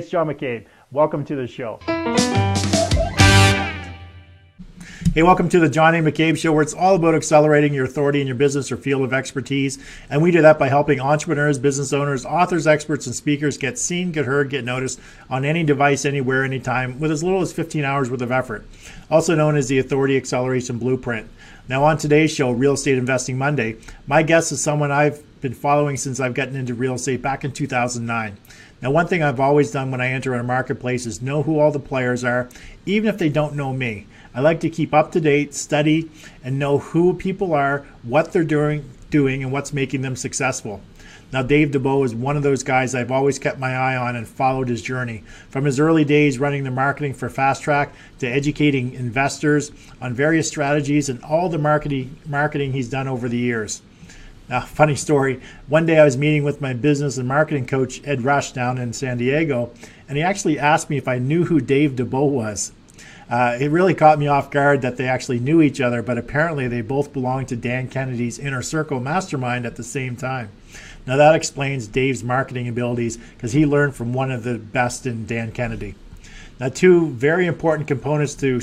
it's John McCabe. Welcome to the show. Hey, welcome to the John A. McCabe Show, where it's all about accelerating your authority in your business or field of expertise. And we do that by helping entrepreneurs, business owners, authors, experts, and speakers get seen, get heard, get noticed on any device, anywhere, anytime, with as little as 15 hours worth of effort. Also known as the Authority Acceleration Blueprint. Now, on today's show, Real Estate Investing Monday, my guest is someone I've been following since I've gotten into real estate back in 2009. Now, one thing I've always done when I enter a marketplace is know who all the players are, even if they don't know me. I like to keep up to date, study, and know who people are, what they're doing, and what's making them successful. Now, Dave Dubeau is one of those guys I've always kept my eye on and followed his journey. From his early days running the marketing for Fast Track to educating investors on various strategies and all the marketing he's done over the years. Now, funny story, one day I was meeting with my business and marketing coach, Ed Rush, down in San Diego, and he actually asked me if I knew who Dave Dubeau was. It really caught me off guard that they actually knew each other, but apparently they both belonged to Dan Kennedy's Inner Circle mastermind at the same time. Now that explains Dave's marketing abilities, because he learned from one of the best in Dan Kennedy. Now, two very important components to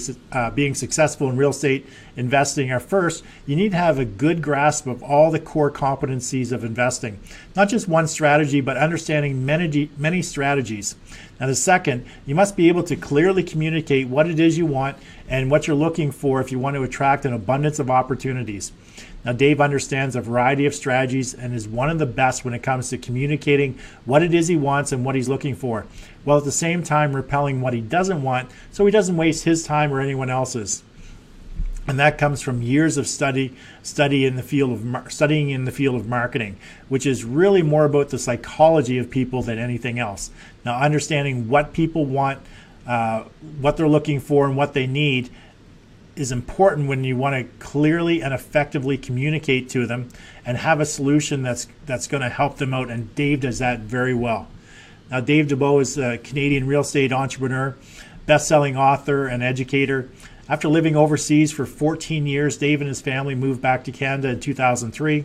being successful in real estate investing are, first, you need to have a good grasp of all the core competencies of investing. Not just one strategy, but understanding many strategies. Now, the second, you must be able to clearly communicate what it is you want and what you're looking for if you want to attract an abundance of opportunities. Now, Dave understands a variety of strategies and is one of the best when it comes to communicating what it is he wants and what he's looking for, while at the same time repelling what he doesn't want so he doesn't waste his time or anyone else's. And that comes from years of studying in the field of marketing, which is really more about the psychology of people than anything else. Now, understanding what people want, what they're looking for, and what they need is important when you want to clearly and effectively communicate to them and have a solution that's going to help them out. And Dave does that very well. Now, Dave Dubeau is a Canadian real estate entrepreneur, best-selling author, and educator. After living overseas for 14 years, Dave and his family moved back to Canada in 2003.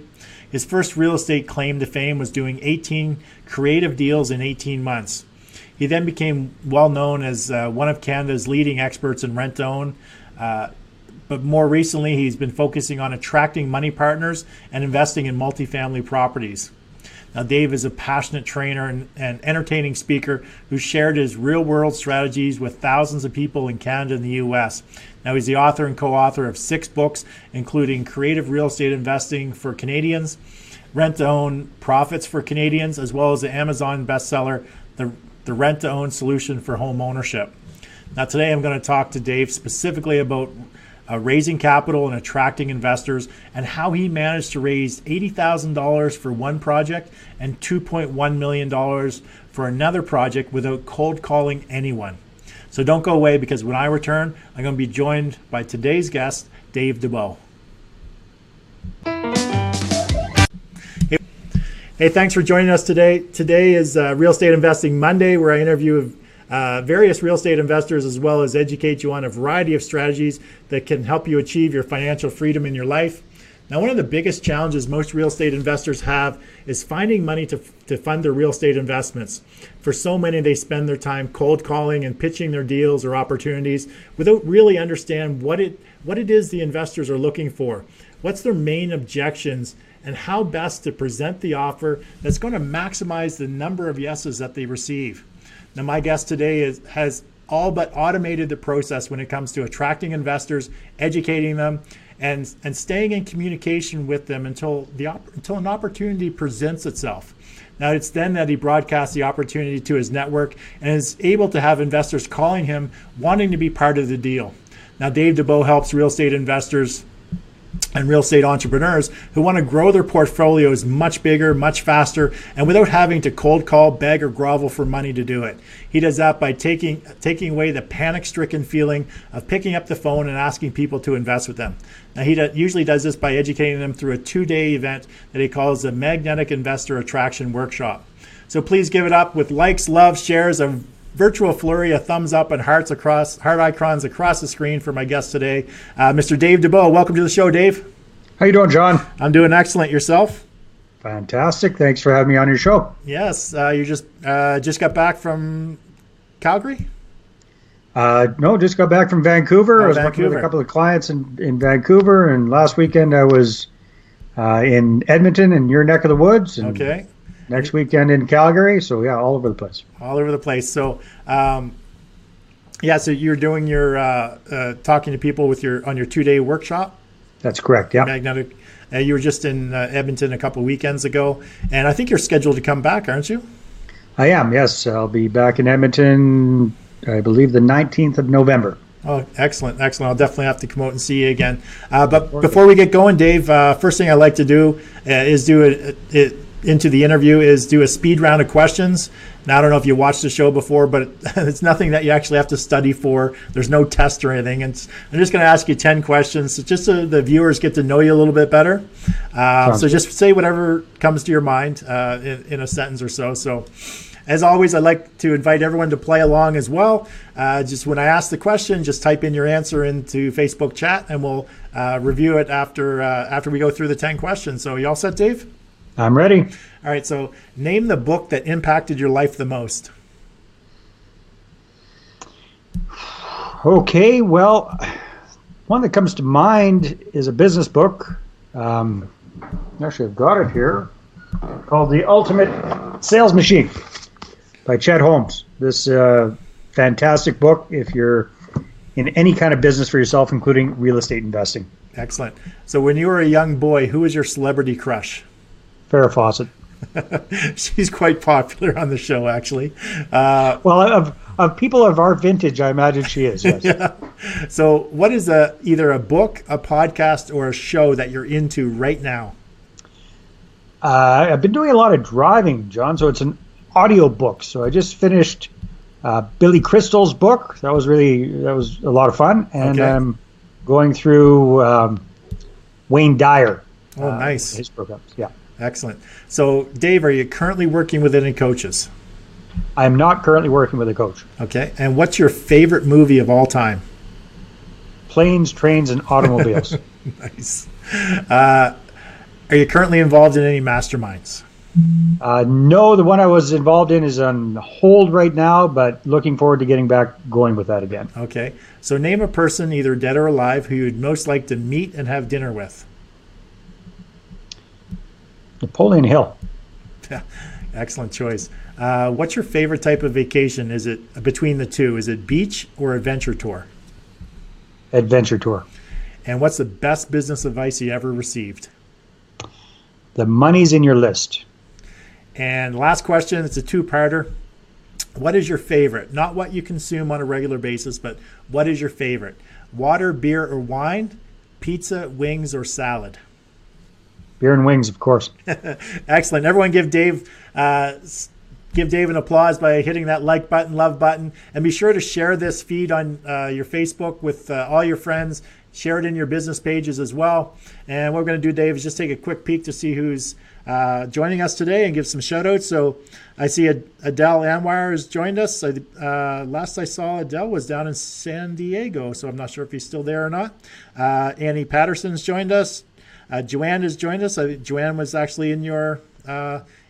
His first real estate claim to fame was doing 18 creative deals in 18 months. He then became well known as one of Canada's leading experts in rent-to-own. But more recently, he's been focusing on attracting money partners and investing in multifamily properties. Now, Dave is a passionate trainer and entertaining speaker who shared his real-world strategies with thousands of people in Canada and the U.S. Now, he's the author and co-author of 6 books, including Creative Real Estate Investing for Canadians, Rent-to-Own Profits for Canadians, as well as the Amazon bestseller, The Rent-to-Own Solution for Home Ownership. Now, today I'm going to talk to Dave specifically about raising capital and attracting investors, and how he managed to raise $80,000 for one project and $2.1 million for another project without cold calling anyone. So don't go away, because when I return, I'm going to be joined by today's guest, Dave Dubeau. Hey, thanks for joining us today. Today is Real Estate Investing Monday, where I interview various real estate investors, as well as educate you on a variety of strategies that can help you achieve your financial freedom in your life. Now, one of the biggest challenges most real estate investors have is finding money to fund their real estate investments. For so many, they spend their time cold calling and pitching their deals or opportunities without really understanding what it is the investors are looking for, what's their main objections, and how best to present the offer that's going to maximize the number of yeses that they receive. Now, my guest today has all but automated the process when it comes to attracting investors, educating them, and staying in communication with them until an opportunity presents itself. Now, it's then that he broadcasts the opportunity to his network and is able to have investors calling him wanting to be part of the deal. Now, Dave Dubeau helps real estate investors and real estate entrepreneurs who want to grow their portfolios much bigger, much faster, and without having to cold call, beg, or grovel for money to do it. He does that by taking away the panic-stricken feeling of picking up the phone and asking people to invest with them. Now, he usually does this by educating them through a 2-day event that he calls the Magnetic Investor Attraction Workshop. So please give it up with likes, loves, shares, a virtual flurry of thumbs up and heart icons across the screen for my guest today, Mr. Dave Dubeau. Welcome to the show, Dave. How you doing, John? I'm doing excellent. Yourself? Fantastic. Thanks for having me on your show. Yes, you just got back from Calgary? No, just got back from Vancouver. I was working with Vancouver. a couple of clients in Vancouver, and last weekend I was in Edmonton in your neck of the woods. And Okay. next weekend in Calgary. So yeah, all over the place. All over the place. So, yeah, so you're doing your talking to people with on your 2-day workshop. That's correct. Yeah. Magnetic. You were just in Edmonton a couple of weekends ago, and I think you're scheduled to come back, aren't you? I am. Yes, I'll be back in Edmonton. I believe the 19th of November. Oh, excellent, excellent. I'll definitely have to come out and see you again. But before we get going, Dave, first thing I like to do is do into the interview is do a speed round of questions. Now, I don't know if you watched the show before, but it's nothing that you actually have to study for. There's no test or anything. I'm just going to ask you 10 questions just so the viewers get to know you a little bit better. So just say whatever comes to your mind in a sentence or so. So as always, I'd like to invite everyone to play along as well. Just when I ask the question, just type in your answer into Facebook chat, and we'll review it after we go through the 10 questions. So you all set, Dave? I'm ready. All right, so name the book that impacted your life the most. Okay, well, one that comes to mind is a business book. Actually, I've got it here, called The Ultimate Sales Machine by Chet Holmes. This fantastic book if you're in any kind of business for yourself, including real estate investing. Excellent. So when you were a young boy, who was your celebrity crush? Farrah Fawcett. She's quite popular on the show, actually. Well, of people of our vintage, I imagine she is. Yes. Yeah. So what is either a book, a podcast, or a show that you're into right now? I've been doing a lot of driving, John, so it's an audio book. So I just finished Billy Crystal's book. That was a lot of fun. And Okay. I'm going through Wayne Dyer. Oh, nice. His programs, yeah. Excellent. So, Dave, are you currently working with any coaches? I'm not currently working with a coach. Okay. And what's your favorite movie of all time? Planes, trains, and automobiles. Nice. Are you currently involved in any masterminds? No, the one I was involved in is on hold right now, but looking forward to getting back going with that again. Okay. So name a person, either dead or alive, who you'd most like to meet and have dinner with. Napoleon Hill. Excellent choice. What's your favorite type of vacation? Is it between the two? Is it beach or adventure tour? Adventure tour. And what's the best business advice you ever received? The money's in your list. And last question, it's a two-parter. What is your favorite? Not what you consume on a regular basis, but what is your favorite? Water, beer, or wine? Pizza, wings, or salad? Beer and wings, of course. Excellent. Everyone give Dave an applause by hitting that like button, love button, and be sure to share this feed on your Facebook with all your friends. Share it in your business pages as well. And what we're going to do, Dave, is just take a quick peek to see who's joining us today and give some shout outs. So I see Adele Anwar has joined us. Last I saw, Adele was down in San Diego, so I'm not sure if he's still there or not. Annie Patterson's joined us. Joanne has joined us. Joanne was actually in your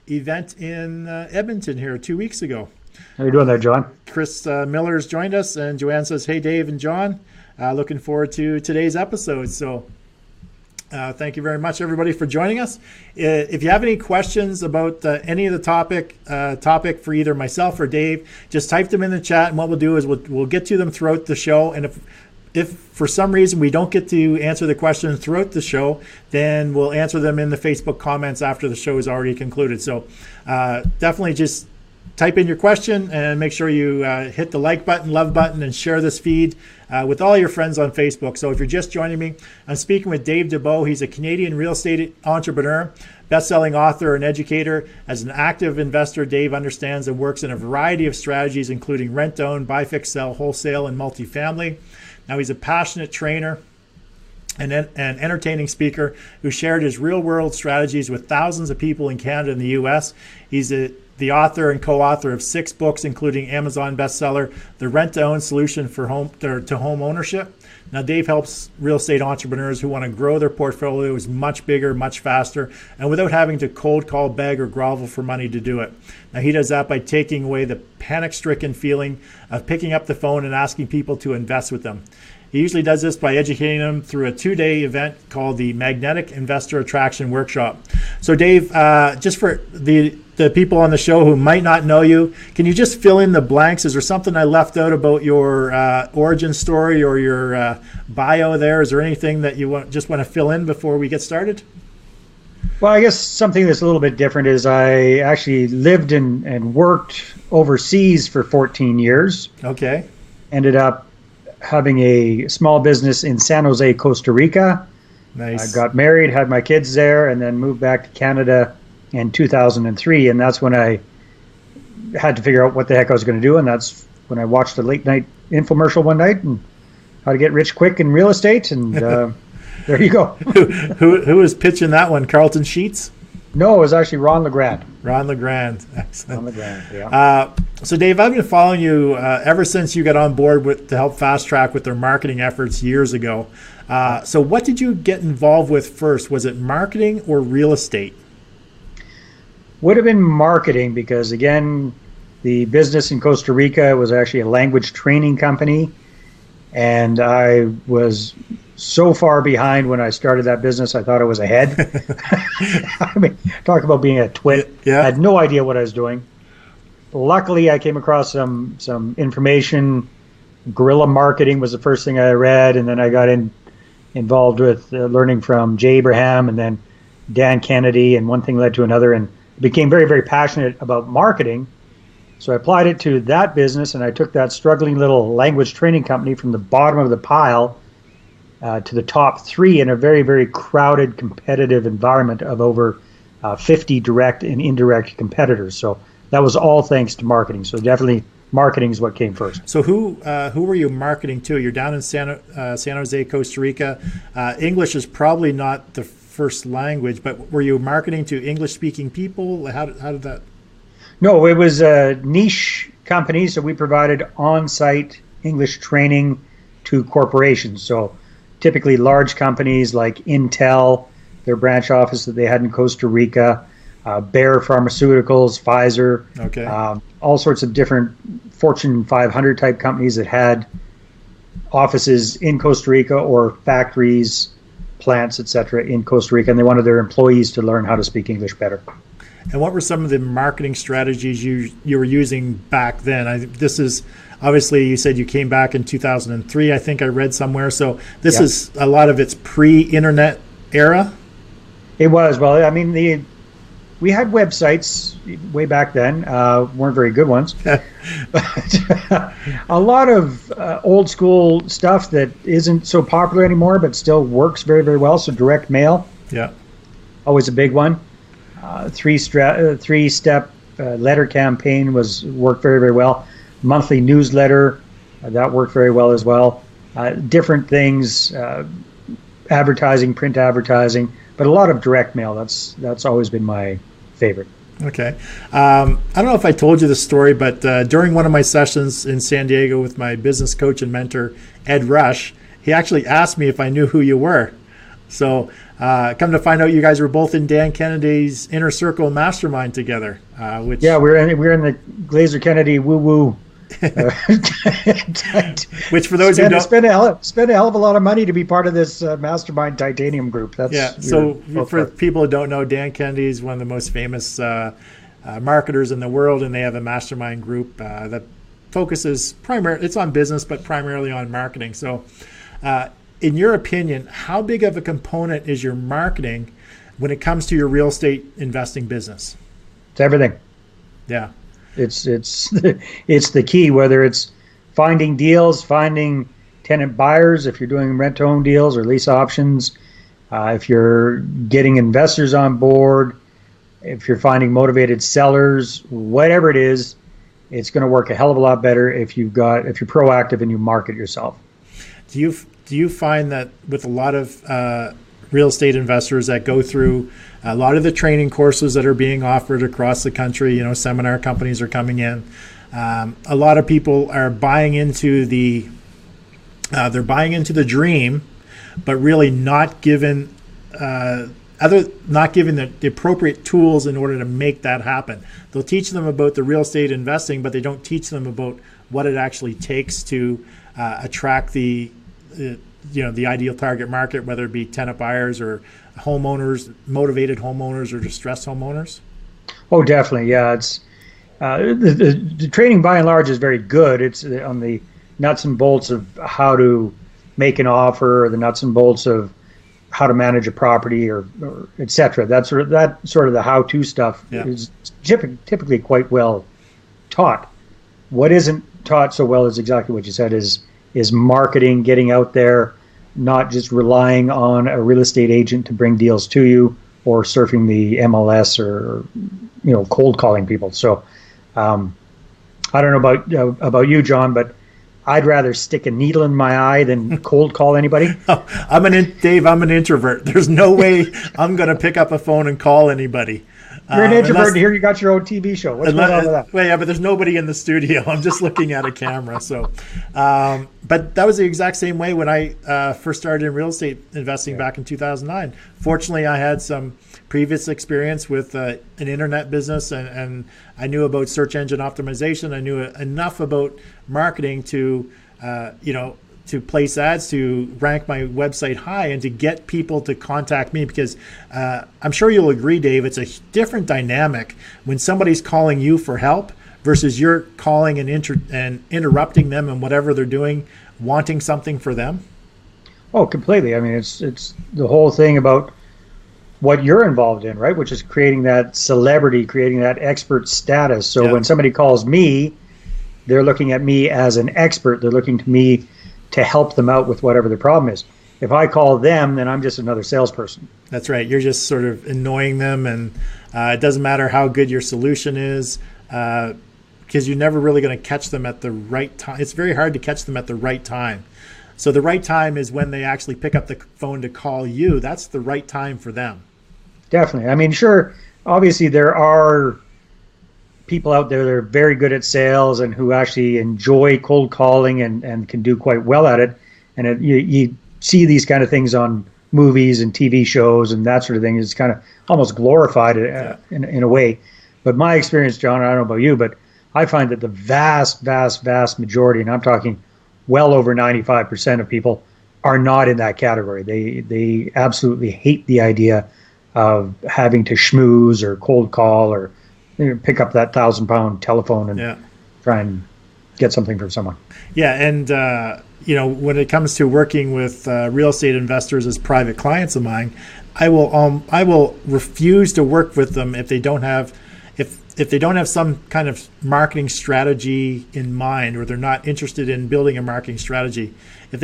event in Edmonton here 2 weeks ago. How are you doing there, John? Chris Miller's joined us, and Joanne says, "Hey, Dave and John, looking forward to today's episode." So thank you very much, everybody, for joining us. If you have any questions about any of the topic for either myself or Dave, just type them in the chat, and what we'll do is we'll get to them throughout the show. And if for some reason we don't get to answer the questions throughout the show, then we'll answer them in the Facebook comments after the show is already concluded. So definitely just type in your question and make sure you hit the like button, love button, and share this feed with all your friends on Facebook. So if you're just joining me, I'm speaking with Dave Dubeau. He's a Canadian real estate entrepreneur, best-selling author, and educator. As an active investor, Dave understands and works in a variety of strategies, including rent-own, buy, fix, sell, wholesale, and multifamily. Now, he's a passionate trainer and an entertaining speaker who shared his real-world strategies with thousands of people in Canada and the U.S. He's the author and co-author of 6 books, including Amazon bestseller, The Rent-to-Own Solution for Home Ownership. Now, Dave helps real estate entrepreneurs who want to grow their portfolios much bigger, much faster, and without having to cold call, beg, or grovel for money to do it. Now, he does that by taking away the panic-stricken feeling of picking up the phone and asking people to invest with them. He usually does this by educating them through a 2-day event called the Magnetic Investor Attraction Workshop. So, Dave, just for the people on the show who might not know you, can you just fill in the blanks? Is there something I left out about your origin story or your bio there? Is there anything that you just want to fill in before we get started? Well, I guess something that's a little bit different is I actually lived and worked overseas for 14 years. Okay. Ended up having a small business in San Jose, Costa Rica. Nice. I got married, had my kids there, and then moved back to Canada in 2003. And that's when I had to figure out what the heck I was going to do. And that's when I watched a late night infomercial one night and how to get rich quick in real estate. And there you go. Who was pitching that one? Carlton Sheets? No, it was actually Ron LeGrand. Ron LeGrand. Excellent. Ron LeGrand, yeah. So, Dave, I've been following you ever since you got on board to help Fast Track with their marketing efforts years ago. So what did you get involved with first? Was it marketing or real estate? Would have been marketing because, again, the business in Costa Rica was actually a language training company. And I was so far behind when I started that business, I thought I was ahead. I mean, talk about being a twit. Yeah. I had no idea what I was doing. Luckily, I came across some information. Guerrilla marketing was the first thing I read, and then I got involved with learning from Jay Abraham and then Dan Kennedy, and one thing led to another, and became very, very passionate about marketing. So I applied it to that business, and I took that struggling little language training company from the bottom of the pile to the top 3 in a very, very crowded, competitive environment of over 50 direct and indirect competitors. So that was all thanks to marketing. So definitely marketing is what came first. So who were you marketing to? You're down in San Jose, Costa Rica. English is probably not the first language, but were you marketing to English-speaking people? How did that? No, it was a niche company, so we provided on-site English training to corporations. So typically large companies like Intel, their branch office that they had in Costa Rica, Bayer Pharmaceuticals, Pfizer, okay. All sorts of different Fortune 500 type companies that had offices in Costa Rica or factories, plants, etc. in Costa Rica, and they wanted their employees to learn how to speak English better. And what were some of the marketing strategies you were using back then? This is obviously, you said you came back in 2003. I think I read somewhere. So this is a lot of its pre-internet era. It was. Well, I mean, we had websites way back then. Weren't very good ones. But a lot of old school stuff that isn't so popular anymore, but still works very, very well. So direct mail. Yeah. Always a big one. Three-step letter campaign worked very, very well. Monthly newsletter, that worked very well as well. Different things, advertising, print advertising, but a lot of direct mail. That's always been my favorite. Okay. I don't know if I told you the story, but during one of my sessions in San Diego with my business coach and mentor, Ed Rush, he actually asked me if I knew who you were. So come to find out, you guys were both in Dan Kennedy's Inner Circle Mastermind together. We're in the Glazer Kennedy woo woo. Which for those who don't spend a hell of a lot of money to be part of this Mastermind Titanium group. So for people who don't know, Dan Kennedy is one of the most famous marketers in the world, and they have a mastermind group that focuses it's on business, but primarily on marketing. So. In your opinion, how big of a component is your marketing when it comes to your real estate investing business? It's everything. Yeah. It's the key, whether it's finding deals, finding tenant buyers, if you're doing rent-to-own deals or lease options, if you're getting investors on board, if you're finding motivated sellers, whatever it is, it's going to work a hell of a lot better if you're proactive and you market yourself. Do you find that with a lot of real estate investors that go through a lot of the training courses that are being offered across the country. Seminar companies are coming in. A lot of people are buying into the dream, but really not given the appropriate tools in order to make that happen. They'll teach them about the real estate investing, but they don't teach them about what it actually takes to attract the ideal target market, whether it be tenant buyers or homeowners, motivated homeowners, or distressed homeowners. Oh, definitely. Yeah, it's the training by and large is very good. It's on the nuts and bolts of how to make an offer, or the nuts and bolts of how to manage a property, or et cetera. That sort of the how-to stuff is typically quite well taught. What isn't taught so well is exactly what you said, is marketing, getting out there, not just relying on a real estate agent to bring deals to you, or surfing the MLS, or cold calling people. So I don't know about you, John, but I'd rather stick a needle in my eye than cold call anybody. Dave, I'm an introvert. There's no way I'm going to pick up a phone and call anybody. You're an introvert, here you got your own TV show. What's going on with that? Well, yeah, but there's nobody in the studio. I'm just looking at a camera. So, but that was the exact same way when I first started in real estate investing back in 2009. Fortunately, I had some previous experience with an internet business, and I knew about search engine optimization. I knew enough about marketing to place ads, to rank my website high, and to get people to contact me, because I'm sure you'll agree, Dave, it's a different dynamic when somebody's calling you for help versus you're calling and interrupting them in whatever they're doing, wanting something for them. Oh, completely. I mean, it's the whole thing about what you're involved in, right? Which is creating that celebrity, creating that expert status. So when somebody calls me, they're looking at me as an expert. They're looking to me to help them out with whatever their problem is. If I call them, then I'm just another salesperson. That's right. You're just sort of annoying them, and it doesn't matter how good your solution is, because you're never really going to catch them at the right time. It's very hard to catch them at the right time. So the right time is when they actually pick up the phone to call you. That's the right time for them. Definitely. I mean, sure, obviously there are people out there that are very good at sales and who actually enjoy cold calling and can do quite well at it. And you see these kind of things on movies and TV shows and that sort of thing. It's kind of almost glorified in a way. But my experience, John, I don't know about you, but I find that the vast, vast, vast majority, and I'm talking well over 95% of people, are not in that category. They absolutely hate the idea of having to schmooze or cold call or pick up that 1,000-pound telephone and try and get something from someone. Yeah, and when it comes to working with real estate investors as private clients of mine, I will refuse to work with them if they don't have some kind of marketing strategy in mind, or they're not interested in building a marketing strategy. If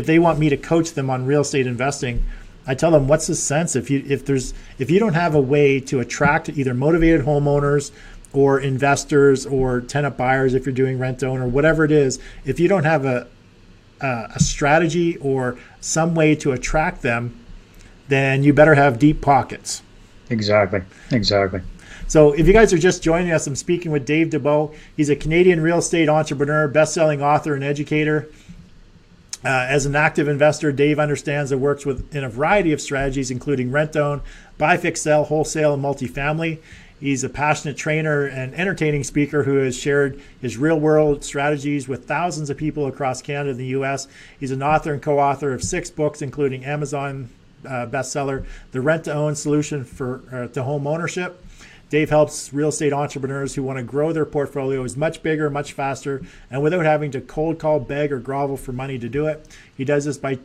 they want me to coach them on real estate investing, I tell them, what's the sense if you don't have a way to attract either motivated homeowners or investors or tenant buyers, if you're doing rent own or whatever it is, if you don't have a strategy or some way to attract them, then you better have deep pockets. Exactly. So if you guys are just joining us, I'm speaking with Dave Dubeau. He's a Canadian real estate entrepreneur, best-selling author, and educator. As an active investor, Dave understands and works in a variety of strategies, including rent-own, buy, fix, sell, wholesale, and multifamily. He's a passionate trainer and entertaining speaker who has shared his real-world strategies with thousands of people across Canada and the U.S. He's an author and co-author of 6 books, including Amazon bestseller, The Rent-to-Own Solution to Home Ownership. Dave helps real estate entrepreneurs who want to grow their portfolios much bigger, much faster, and without having to cold call, beg, or grovel for money to do it. He does this by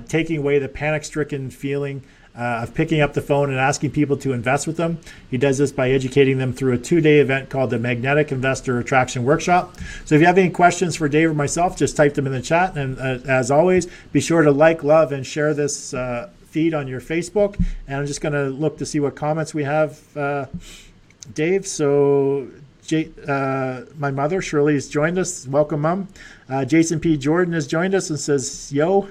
taking away the panic-stricken feeling of picking up the phone and asking people to invest with them. He does this by educating them through a 2-day event called the Magnetic Investor Attraction Workshop. So if you have any questions for Dave or myself, just type them in the chat. And as always, be sure to like, love, and share this feed on your Facebook. And I'm just going to look to see what comments we have, Dave. So my mother, Shirley, has joined us. Welcome, Mom. Jason P. Jordan has joined us and says, yo.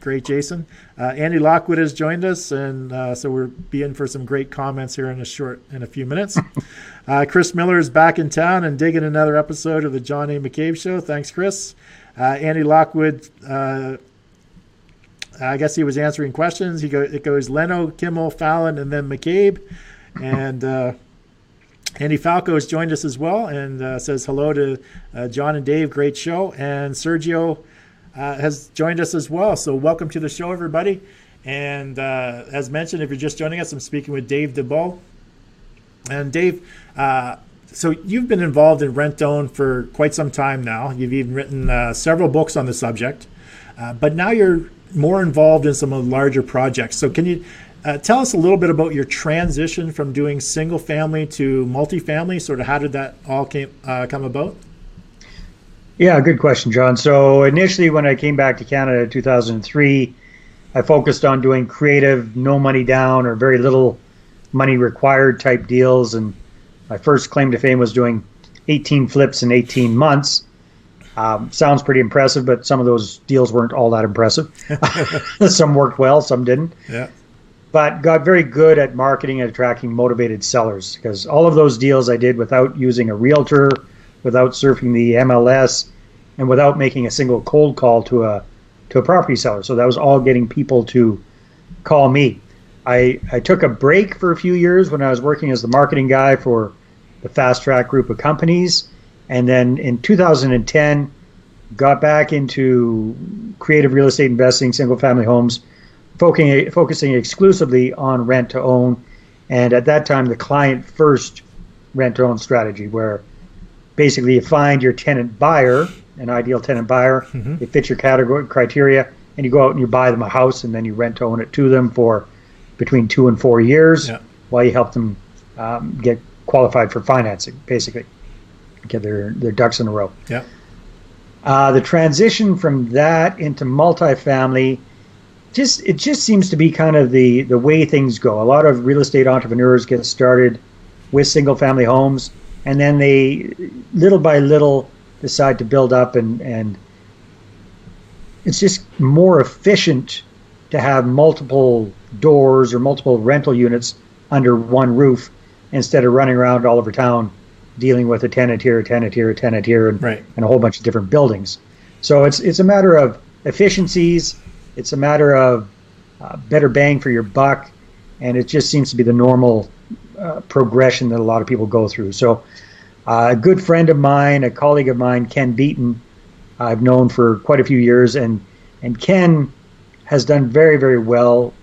Great, Jason. Andy Lockwood has joined us, and so we'll be in for some great comments here in a few minutes. Chris Miller is back in town and digging another episode of the John A. McCabe Show. Thanks, Chris. Andy Lockwood, I guess he was answering questions. It goes Leno, Kimmel, Fallon, and then McCabe. And Andy Falco has joined us as well and says hello to John and Dave. Great show. And Sergio has joined us as well. So welcome to the show, everybody. And as mentioned, if you're just joining us, I'm speaking with Dave Dubeau. And Dave, so you've been involved in rent-to-own for quite some time now. You've even written several books on the subject. But now you're more involved in some of the larger projects. So can you tell us a little bit about your transition from doing single-family to multifamily? Sort of how did that all come about? Yeah, good question, John. So initially when I came back to Canada in 2003, I focused on doing creative, no money down or very little money required type deals. And my first claim to fame was doing 18 flips in 18 months. Sounds pretty impressive, but some of those deals weren't all that impressive. Some worked well, some didn't. Yeah. But got very good at marketing and attracting motivated sellers, because all of those deals I did without using a realtor, without surfing the MLS, and without making a single cold call to a property seller. So that was all getting people to call me. I took a break for a few years when I was working as the marketing guy for the Fast Track group of companies. And then in 2010, got back into creative real estate investing, single family homes, focusing exclusively on rent to own. And at that time, the client first rent to own strategy, where basically you find your tenant buyer, an ideal tenant buyer, they fit your category criteria, and you go out and you buy them a house, and then you rent to own it to them for between 2 and 4 years, while you help them get qualified for financing, basically, get their ducks in a row. Yeah. The transition from that into multifamily, it just seems to be kind of the way things go. A lot of real estate entrepreneurs get started with single family homes, and then they little by little decide to build up, and it's just more efficient to have multiple doors or multiple rental units under one roof instead of running around all over town dealing with a tenant here, a tenant here, a tenant here, and a whole bunch of different buildings. So it's a matter of efficiencies. It's a matter of better bang for your buck, and it just seems to be the normal progression that a lot of people go through. So a good friend of mine, a colleague of mine, Ken Beaton, I've known for quite a few years, and Ken has done very, very well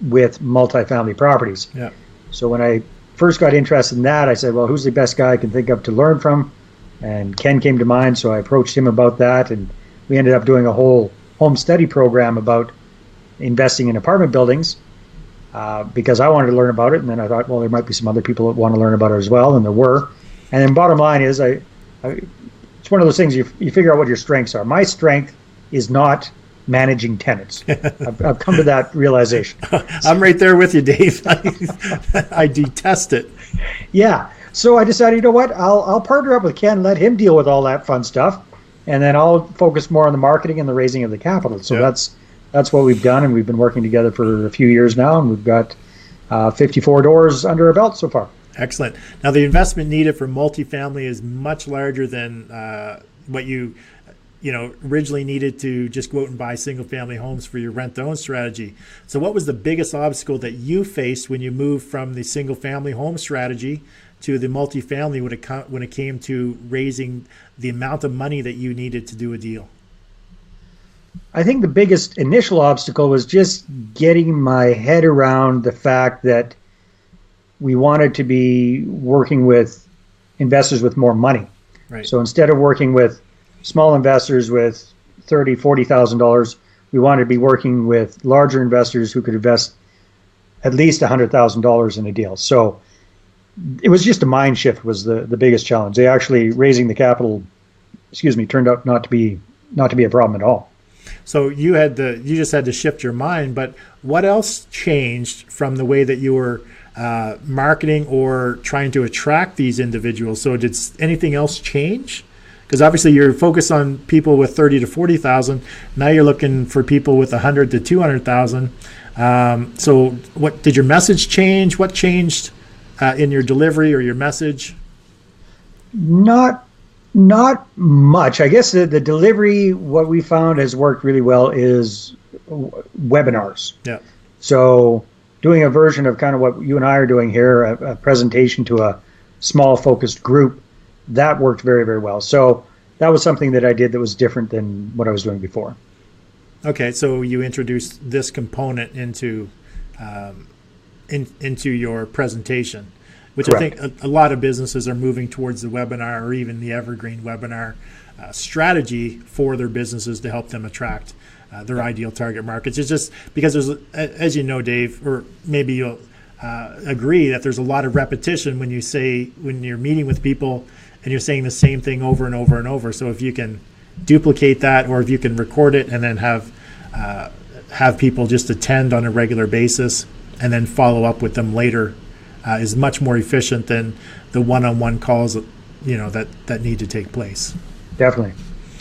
with multifamily properties. Yeah. So when I first got interested in that, I said, well, who's the best guy I can think of to learn from? And Ken came to mind, so I approached him about that, and we ended up doing a whole home study program about investing in apartment buildings because I wanted to learn about it, and then I thought, well, there might be some other people that want to learn about it as well, and there were. And then bottom line is, it's one of those things you figure out what your strengths are. My strength is not managing tenants. I've come to that realization. I'm right there with you, Dave. I detest it. Yeah. So I decided, you know what? I'll partner up with Ken, let him deal with all that fun stuff, and then I'll focus more on the marketing and the raising of the capital. So that's what we've done, and we've been working together for a few years now, and we've got 54 doors under our belt so far. Excellent. Now, the investment needed for multifamily is much larger than what you originally needed to just go out and buy single family homes for your rent-to-own strategy. So what was the biggest obstacle that you faced when you moved from the single family home strategy to the multifamily when it came to raising the amount of money that you needed to do a deal? I think the biggest initial obstacle was just getting my head around the fact that we wanted to be working with investors with more money. Right. So instead of working with small investors with $30,000, $40,000, we wanted to be working with larger investors who could invest at least $100,000 in a deal. So it was just a mind shift was the biggest challenge. They actually raising the capital, turned out not to be a problem at all. So you just had to shift your mind, but what else changed from the way that you were marketing or trying to attract these individuals? So did anything else change? Because obviously you're focused on people with 30 to 40,000. Now you're looking for people with 100 to 200,000. So what did your message change? What changed in your delivery or your message? Not much. I guess the delivery, what we found has worked really well is webinars. Yeah. So doing a version of kind of what you and I are doing here, a presentation to a small focused group, that worked very, very well. So that was something that I did that was different than what I was doing before. Okay, so you introduced this component into your presentation, which Correct. I think a lot of businesses are moving towards the webinar or even the evergreen webinar strategy for their businesses to help them attract their ideal target markets. It's just because there's, as you know, Dave, or maybe you'll agree that there's a lot of repetition when you're meeting with people and you're saying the same thing over and over and over. So if you can duplicate that, or if you can record it and then have people just attend on a regular basis and then follow up with them later, is much more efficient than the one-on-one calls that need to take place. Definitely.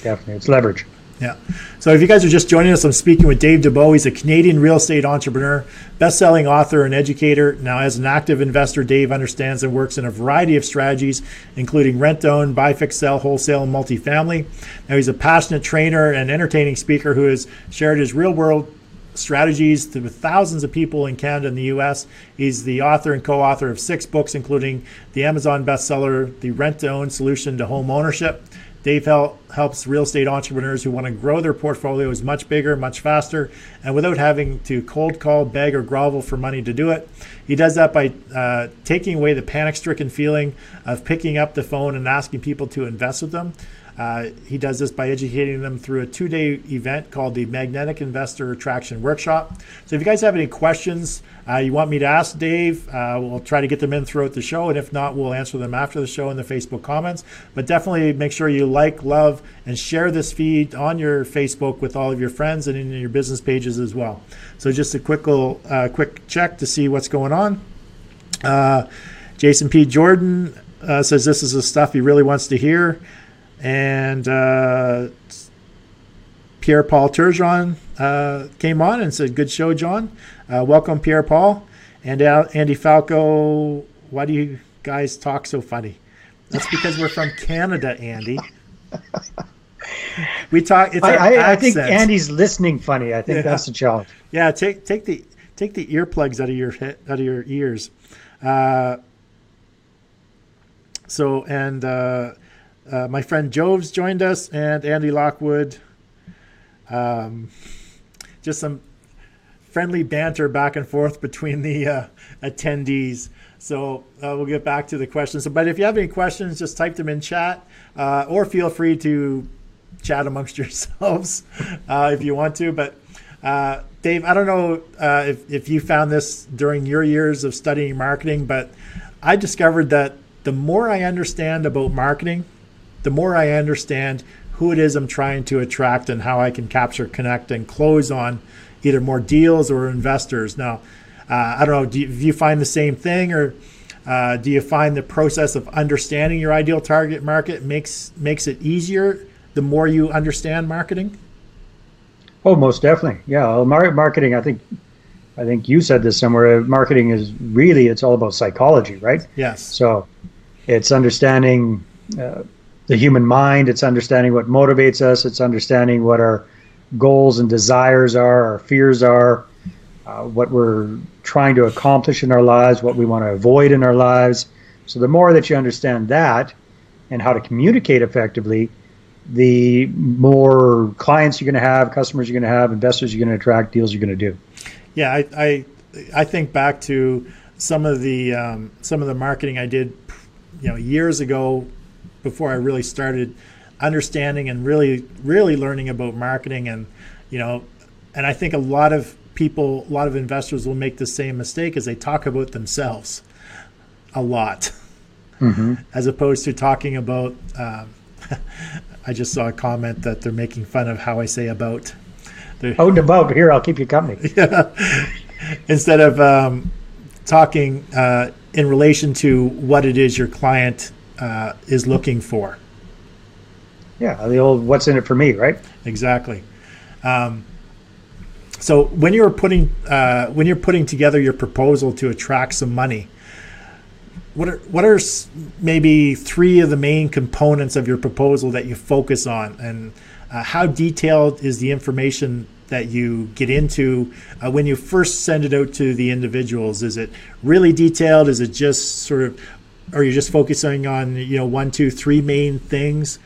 It's leverage. Yeah. So if you guys are just joining us, I'm speaking with Dave Dubeau. He's a Canadian real estate entrepreneur, best-selling author, and educator. Now, as an active investor, Dave understands and works in a variety of strategies, including rent-own, buy, fix, sell, wholesale, and multifamily. Now, he's a passionate trainer and entertaining speaker who has shared his real-world strategies with thousands of people in Canada and the U.S. He's the author and co-author of 6 books, including the Amazon bestseller, The Rent-to-Own Solution to Home Ownership. Dave helps real estate entrepreneurs who want to grow their portfolios much bigger, much faster, and without having to cold call, beg, or grovel for money to do it. He does that by taking away the panic-stricken feeling of picking up the phone and asking people to invest with them. He does this by educating them through a 2-day event called the Magnetic Investor Attraction Workshop. So if you guys have any questions you want me to ask Dave, we'll try to get them in throughout the show. And if not, we'll answer them after the show in the Facebook comments. But definitely make sure you like, love, and share this feed on your Facebook with all of your friends and in your business pages as well. So just a quick check to see what's going on. Jason P. Jordan says this is the stuff he really wants to hear. And Pierre-Paul Turgeon came on and said, good show, John. Welcome, Pierre-Paul. And Andy Falco, why do you guys talk so funny? That's because we're from Canada, Andy. We talk. It's I think Andy's listening funny. I think that's the challenge. Yeah, take the earplugs out of your ears. My friend Joves joined us, and Andy Lockwood. Just some friendly banter back and forth between the attendees. So we'll get back to the questions. But if you have any questions, just type them in chat, or feel free to chat amongst yourselves if you want to. But Dave, I don't know if you found this during your years of studying marketing, but I discovered that the more I understand about marketing, the more I understand who it is I'm trying to attract and how I can capture, connect, and close on either more deals or investors. Now, I don't know, do you find the same thing, or do you find the process of understanding your ideal target market makes it easier the more you understand marketing? Oh, most definitely. Yeah, well, marketing, I think you said this somewhere, marketing is really, it's all about psychology, right? Yes. So it's understanding the human mind, it's understanding what motivates us, it's understanding what our goals and desires are, our fears are, what we're trying to accomplish in our lives, what we want to avoid in our lives. So the more that you understand that and how to communicate effectively, the more clients you're going to have, customers you're going to have, investors you're going to attract, deals you're going to do. Yeah, I think back to some of the marketing I did, years ago, before I really started understanding and really learning about marketing, and I think a lot of investors will make the same mistake, as they talk about themselves a lot, as opposed to talking about. I just saw a comment that they're making fun of how I say about. About here, I'll keep you company. Yeah. Instead of talking in relation to what it is your client is looking for. Yeah, the old "what's in it for me," right? Exactly. So when you're putting together your proposal to attract some money, what are maybe 3 of the main components of your proposal that you focus on, and how detailed is the information that you get into when you first send it out to the individuals? Is it really detailed? Is it just sort of, are you just focusing on 1, 2, 3 main things?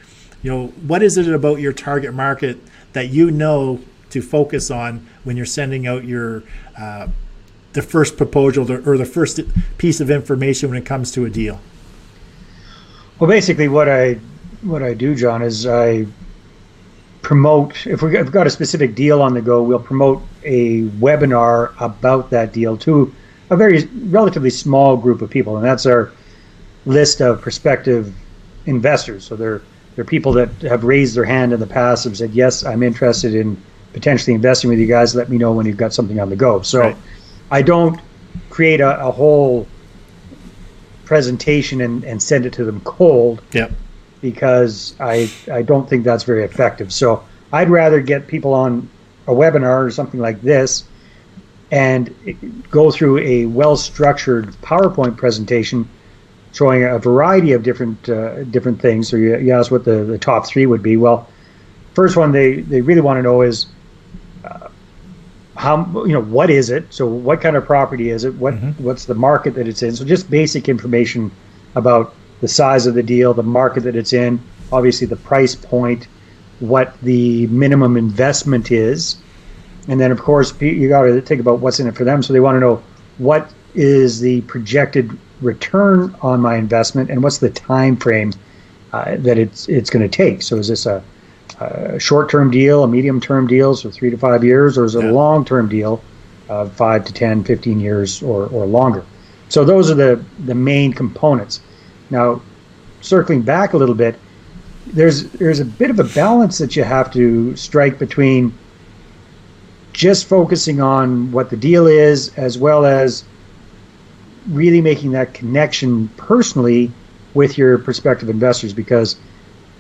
What is it about your target market that to focus on when you're sending out your the first proposal or the first piece of information when it comes to a deal? Well, basically, what I do, John, is I promote. If we've got a specific deal on the go, we'll promote a webinar about that deal to a very relatively small group of people, and that's our list of prospective investors. So they're people that have raised their hand in the past and said, yes, I'm interested in potentially investing with you guys. Let me know when you've got something on the go. So right. I don't create a whole presentation and send it to them cold. Yep. Because I don't think that's very effective. So I'd rather get people on a webinar or something like this and go through a well-structured PowerPoint presentation showing a variety of different things. So you asked what the top 3 would be. Well, first one they really want to know is how, what is it? So what kind of property is it? What's the market that it's in? So just basic information about the size of the deal, the market that it's in, obviously the price point, what the minimum investment is, and then of course you got to think about what's in it for them. So they want to know what is the projected return on my investment and what's the time frame that it's going to take. So is this a short-term deal, a medium-term deal, so 3 to 5 years, or is it a long-term deal of 5 to 10, 15 years or longer? So those are the main components. Now, circling back a little bit, there's a bit of a balance that you have to strike between just focusing on what the deal is, as well as really making that connection personally with your prospective investors. Because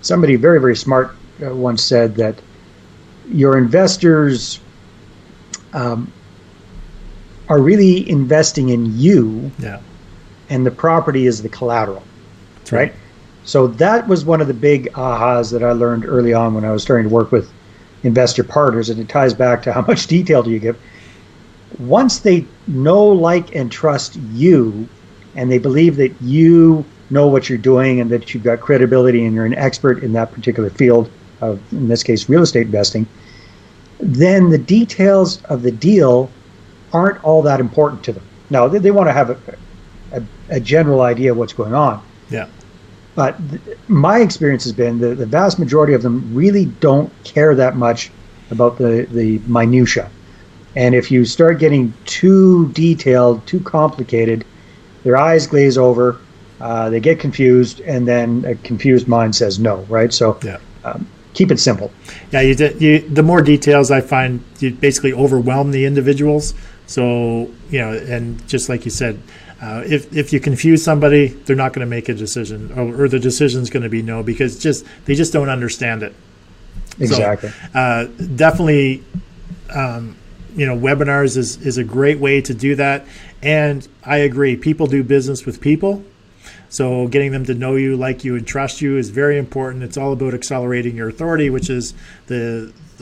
somebody very, very smart once said that your investors are really investing in you, and the property is the collateral. Right. So that was one of the big ahas that I learned early on when I was starting to work with investor partners, and it ties back to how much detail do you give. Once they know, like, and trust you, and they believe that you know what you're doing and that you've got credibility and you're an expert in that particular field of, in this case, real estate investing, then the details of the deal aren't all that important to them. Now, they want to have a general idea of what's going on. Yeah. But my experience has been the vast majority of them really don't care that much about the minutia. And if you start getting too detailed, too complicated, their eyes glaze over, they get confused, and then a confused mind says no, right? So keep it simple. Yeah, the more details, I find you basically overwhelm the individuals. So, and just like you said, if you confuse somebody, they're not going to make a decision, or the decision's going to be no, because they just don't understand it. Exactly. So, definitely, webinars is a great way to do that. And I agree, people do business with people. So getting them to know you, like you, and trust you is very important. It's all about accelerating your authority, which is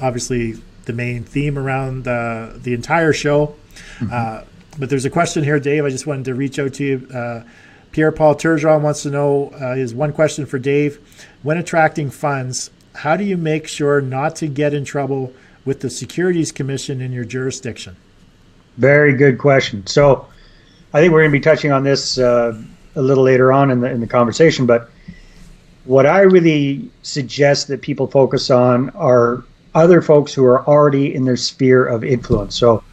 obviously the main theme around the entire show. Mm-hmm. But there's a question here, Dave. I just wanted to reach out to you. Pierre-Paul Turgeon wants to know, is one question for Dave. When attracting funds, how do you make sure not to get in trouble with the Securities Commission in your jurisdiction? Very good question. So I think we're going to be touching on this a little later on in the conversation. But what I really suggest that people focus on are other folks who are already in their sphere of influence. So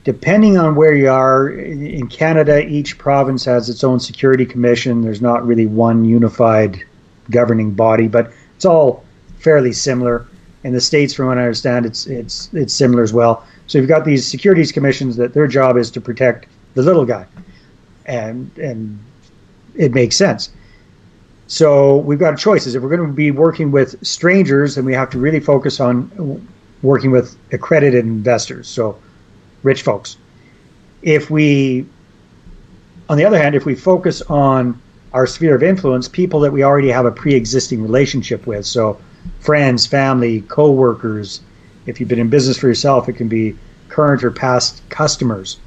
depending on where you are, in Canada, each province has its own security commission. There's not really one unified governing body, but it's all fairly similar. In the States, from what I understand, it's similar as well. So you've got these securities commissions that their job is to protect the little guy, and it makes sense. So we've got choices. If we're going to be working with strangers, then we have to really focus on working with accredited investors, so rich folks. If we, on the other hand, if we focus on our sphere of influence, people that we already have a pre-existing relationship with, so friends, family, co-workers, if you've been in business for yourself, it can be current or past customers.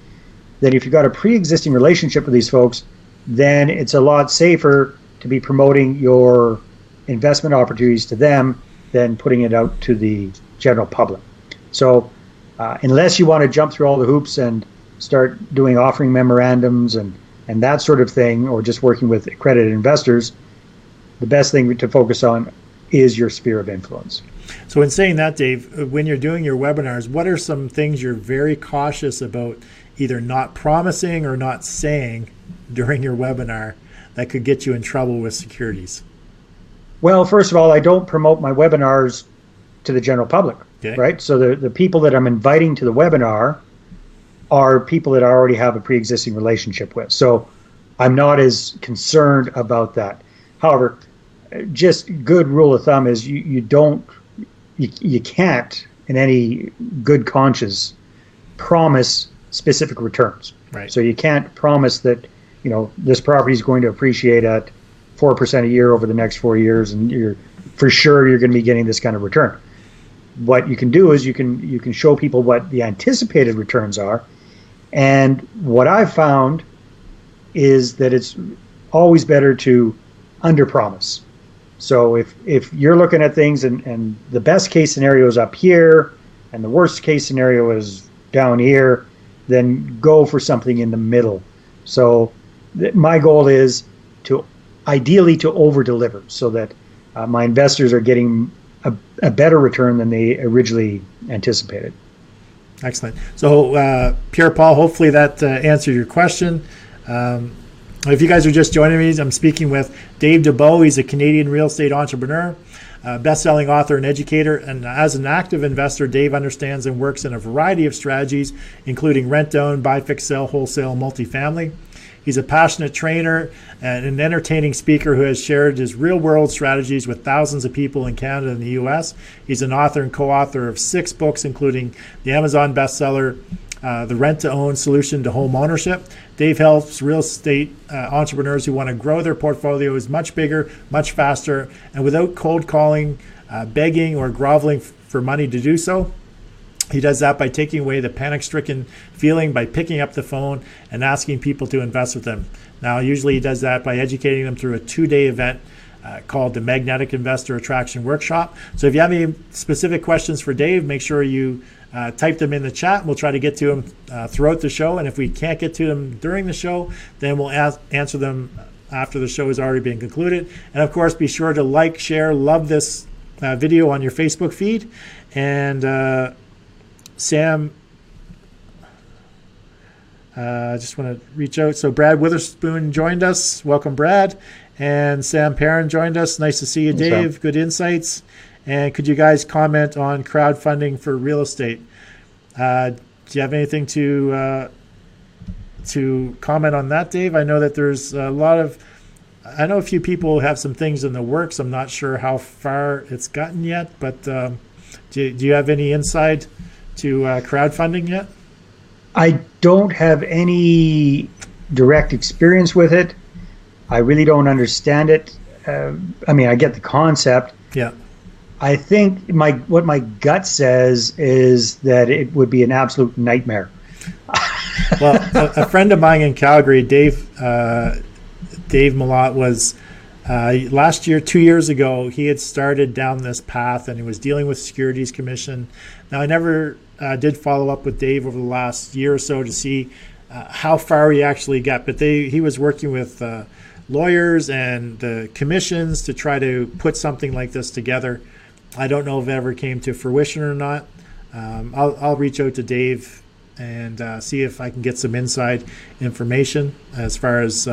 Then if you've got a pre-existing relationship with these folks, then it's a lot safer to be promoting your investment opportunities to them than putting it out to the general public. So unless you want to jump through all the hoops and start doing offering memorandums and that sort of thing, or just working with accredited investors, the best thing to focus on is your sphere of influence. So in saying that, Dave, when you're doing your webinars, what are some things you're very cautious about either not promising or not saying during your webinar that could get you in trouble with securities? Well, first of all, I don't promote my webinars to the general public, right? So the people that I'm inviting to the webinar are people that I already have a pre-existing relationship with. So I'm not as concerned about that. However, just good rule of thumb is you can't, in any good conscience, promise specific returns. Right. So you can't promise that, you know, this property is going to appreciate at 4% a year over the next 4 years, and you're going to be getting this kind of return. What you can do is you can show people what the anticipated returns are, and what I've found is that it's always better to underpromise. So if you're looking at things and the best case scenario is up here and the worst case scenario is down here, then go for something in the middle. So my goal is ideally to over deliver, so that my investors are getting a better return than they originally anticipated. Excellent. So Pierre Paul, hopefully that answered your question. If you guys are just joining me, I'm speaking with Dave Dubeau. He's a Canadian real estate entrepreneur, best-selling author and educator. And as an active investor, Dave understands and works in a variety of strategies, including rent-own, buy, fix, sell, wholesale, multifamily. He's a passionate trainer and an entertaining speaker who has shared his real-world strategies with thousands of people in Canada and the U.S. He's an author and co-author of 6 books, including the Amazon bestseller, The Rent-to-Own Solution to Home Ownership. Dave helps real estate entrepreneurs who want to grow their portfolios much bigger, much faster, and without cold calling, begging, or groveling for money to do so. He does that by taking away the panic-stricken feeling by picking up the phone and asking people to invest with him. Now, usually he does that by educating them through a 2-day event called the Magnetic Investor Attraction Workshop. So if you have any specific questions for Dave, make sure you type them in the chat. We'll try to get to them throughout the show. And if we can't get to them during the show, then we'll answer them after the show has already been concluded. And of course, be sure to like, share, love this video on your Facebook feed. And Sam, I just want to reach out. So Brad Witherspoon joined us. Welcome, Brad. And Sam Perrin joined us. Nice to see you, Dave. Sam. Good insights. And could you guys comment on crowdfunding for real estate? Do you have anything to comment on that, Dave? I know that there's I know a few people have some things in the works. I'm not sure how far it's gotten yet, but do you have any insight to crowdfunding yet? I don't have any direct experience with it. I really don't understand it. I mean, I get the concept. Yeah. I think what my gut says is that it would be an absolute nightmare. Well, a friend of mine in Calgary, Dave Malott, was last year, 2 years ago, he had started down this path and he was dealing with Securities Commission. Now, I never did follow up with Dave over the last year or so to see how far he actually got, but he was working with lawyers and the commissions to try to put something like this together. I don't know if it ever came to fruition or not. I'll reach out to Dave and see if I can get some inside information as far as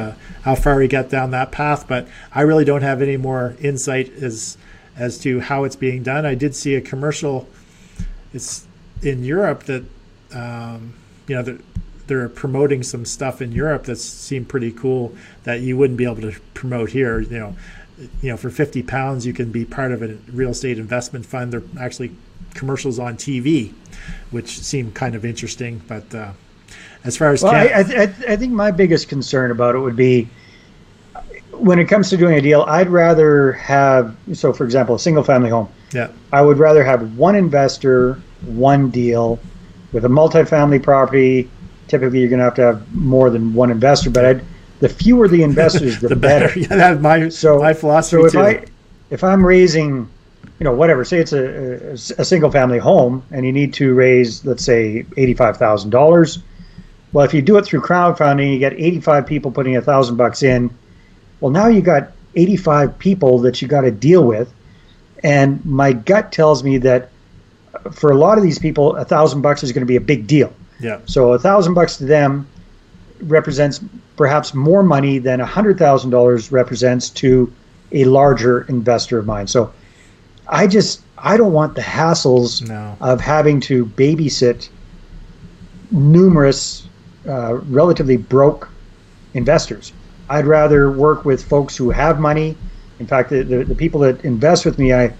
how far he got down that path. But I really don't have any more insight as to how it's being done. I did see a commercial. It's in Europe that they're promoting some stuff in Europe that seemed pretty cool that you wouldn't be able to promote here. for £50, you can be part of a real estate investment fund. They're actually commercials on TV, which seem kind of interesting. But as far as I think my biggest concern about it would be when it comes to doing a deal, I'd rather have, so for example, a single family home. Yeah. I would rather have one investor, one deal. With a multifamily property, typically you're going to have more than one investor, but the fewer the investors, the better. Yeah, that's my philosophy too. If I'm raising, whatever, say it's a single family home and you need to raise, let's say, $85,000. Well, if you do it through crowdfunding, you get 85 people putting $1,000 in. Well, now you got 85 people that you got to deal with. And my gut tells me that for a lot of these people, $1,000 is going to be a big deal. Yeah. So $1,000 to them represents perhaps more money than $100,000 represents to a larger investor of mine. So I don't want the hassles of having to babysit numerous relatively broke investors. I'd rather work with folks who have money. In fact, the people that invest with me, I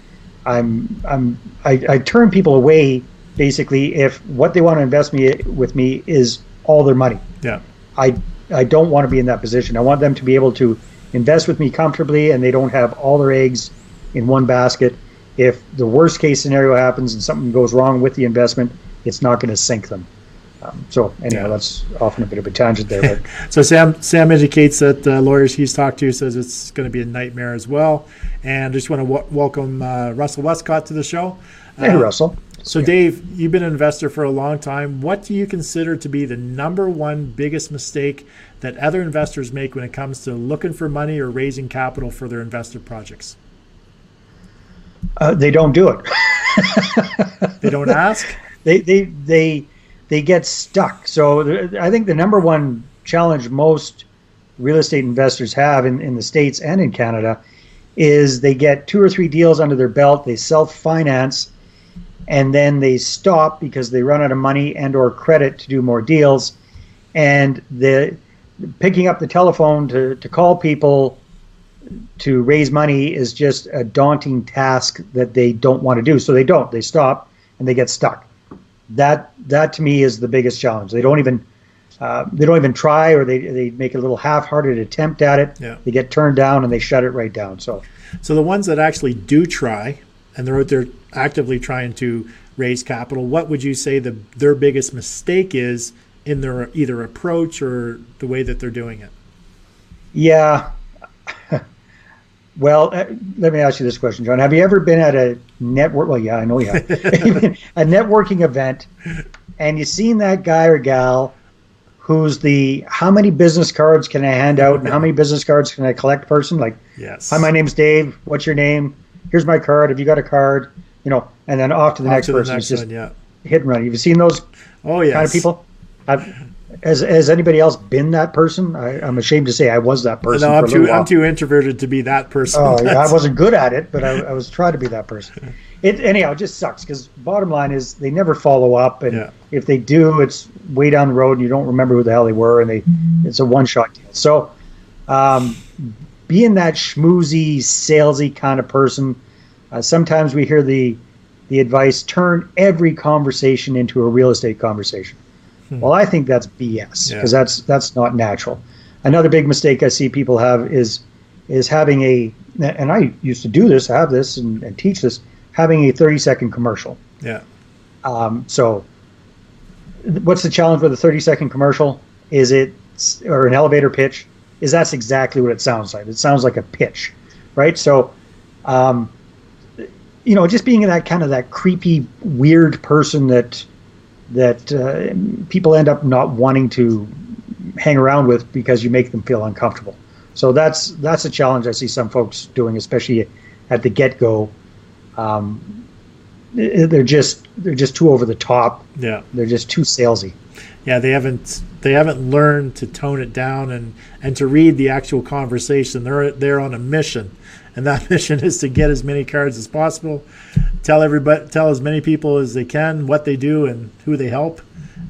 turn people away basically if what they want to invest with me is all their money. Yeah. I don't want to be in that position. I want them to be able to invest with me comfortably and they don't have all their eggs in one basket. If the worst case scenario happens and something goes wrong with the investment, it's not going to sink them. That's often a bit of a tangent there. But. So Sam indicates that lawyers he's talked to says it's going to be a nightmare as well. And I just want to welcome Russell Westcott to the show. Hey, Russell. So Dave, you've been an investor for a long time. What do you consider to be the number one biggest mistake that other investors make when it comes to looking for money or raising capital for their investor projects? They don't do it. They don't ask? They get stuck. So I think the number one challenge most real estate investors have in the States and in Canada is they get 2 or 3 deals under their belt, they self-finance, and then they stop because they run out of money and or credit to do more deals. And the picking up the telephone to call people to raise money is just a daunting task that they don't want to do. So they stop and they get stuck. That to me is the biggest challenge. They don't even try, or they make a little half-hearted attempt at it. Yeah. They get turned down and they shut it right down. So the ones that actually do try and they're out there actively trying to raise capital, what would you say their biggest mistake is in their either approach or the way that they're doing it? Yeah. Well, let me ask you this question, John. Have you ever been at a network? Well, yeah, I know you have. A networking event, and you seen that guy or gal who's the how many business cards can I hand out and how many business cards can I collect person? Like, yes. Hi, my name's Dave. What's your name? Here's my card. Have you got a card? And then off to the next person. It's just hit and run. Have you seen those kind of people? Has anybody else been that person? I'm ashamed to say I was that person. No, I'm too introverted to be that person. Oh, yeah, I wasn't good at it, but I was trying to be that person. Anyhow, it just sucks because bottom line is they never follow up, and if they do, it's way down the road and you don't remember who the hell they were, and it's a one-shot deal. So being that schmoozy, salesy kind of person, sometimes we hear the advice, turn every conversation into a real estate conversation. Well, I think that's BS because that's not natural. Another big mistake I see people have is having and I used to do this, have this and teach this, having a 30-second commercial. Yeah. So what's the challenge with a 30-second commercial? Or an elevator pitch? That's exactly what it sounds like. It sounds like a pitch, right? So, just being that creepy, weird person that people end up not wanting to hang around with because you make them feel uncomfortable. So that's a challenge I see some folks doing, especially at the get-go. They're just too over the top. Yeah, they're just too salesy. Yeah, they haven't learned to tone it down and to read the actual conversation. They're on a mission. And that mission is to get as many cards as possible, tell as many people as they can what they do and who they help,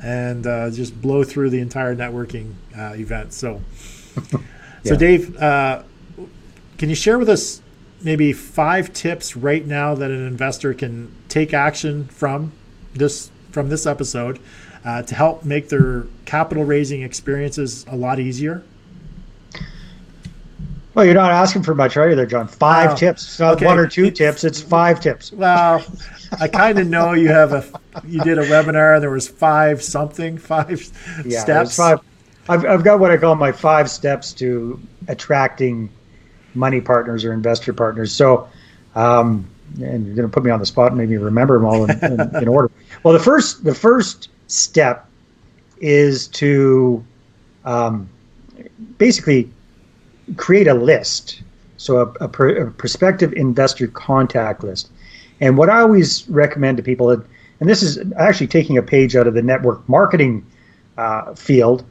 and just blow through the entire networking event. So Dave, Can you share with us maybe 5 tips right now that an investor can take action from this episode to help make their capital raising experiences a lot easier? Well, you're not asking for much, are you there, John? 5 tips. It's not 1 or 2 tips, it's 5 tips. Well, I kind of know you did a webinar and there was 5 steps. 5. I've got what I call my 5 steps to attracting money partners or investor partners. So, and you're going to put me on the spot and maybe remember them all in order. Well, the first step is to basically create a list. So a prospective investor contact list. And what I always recommend to people, and this is actually taking a page out of the network marketing field,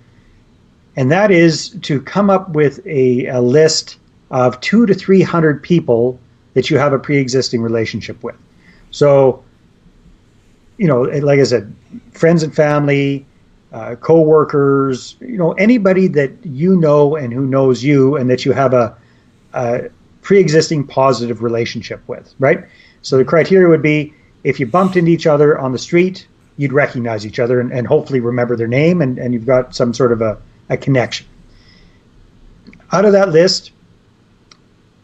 and that is to come up with a list of 200 to 300 people that you have a pre-existing relationship with. So, like I said, friends and family, co-workers, anybody that you know and who knows you and that you have a pre-existing positive relationship with, right? So the criteria would be if you bumped into each other on the street, you'd recognize each other and hopefully remember their name and you've got some sort of a connection. Out of that list,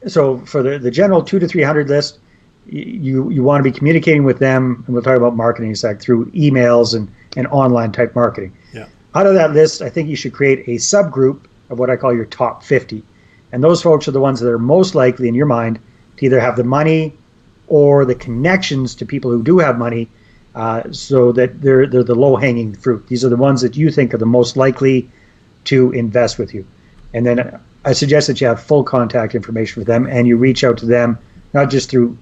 so for the general 200 to 300 list, you want to be communicating with them, and we'll talk about marketing in a sec, through emails and online type marketing. Yeah. Out of that list, I think you should create a subgroup of what I call your top 50. And those folks are the ones that are most likely in your mind to either have the money or the connections to people who do have money, so that they're the low-hanging fruit. These are the ones that you think are the most likely to invest with you. And then I suggest that you have full contact information with them and you reach out to them, not just through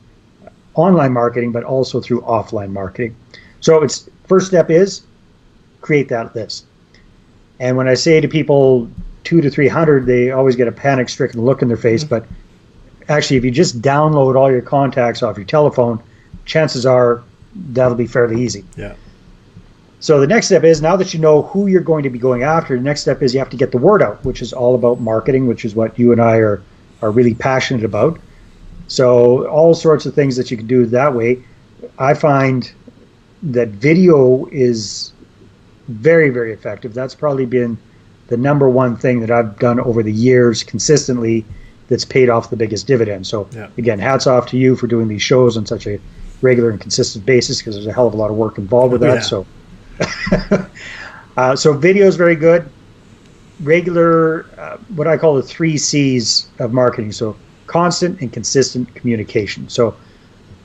online marketing, but also through offline marketing. So first step is create that list. And when I say to people 200 to 300, they always get a panic-stricken look in their face. But actually, if you just download all your contacts off your telephone, chances are that'll be fairly easy. Yeah. So the next step is, now that you know who you're going to be going after, the next step is you have to get the word out, which is all about marketing, which is what you and I are really passionate about. So all sorts of things that you can do that way. I find that video is very, very effective. That's probably been the number one thing that I've done over the years consistently that's paid off the biggest dividend. So Again, hats off to you for doing these shows on such a regular and consistent basis, because there's a hell of a lot of work involved with that. Yeah. So video is very good. Regular, what I call the 3 C's of marketing. So constant and consistent communication. So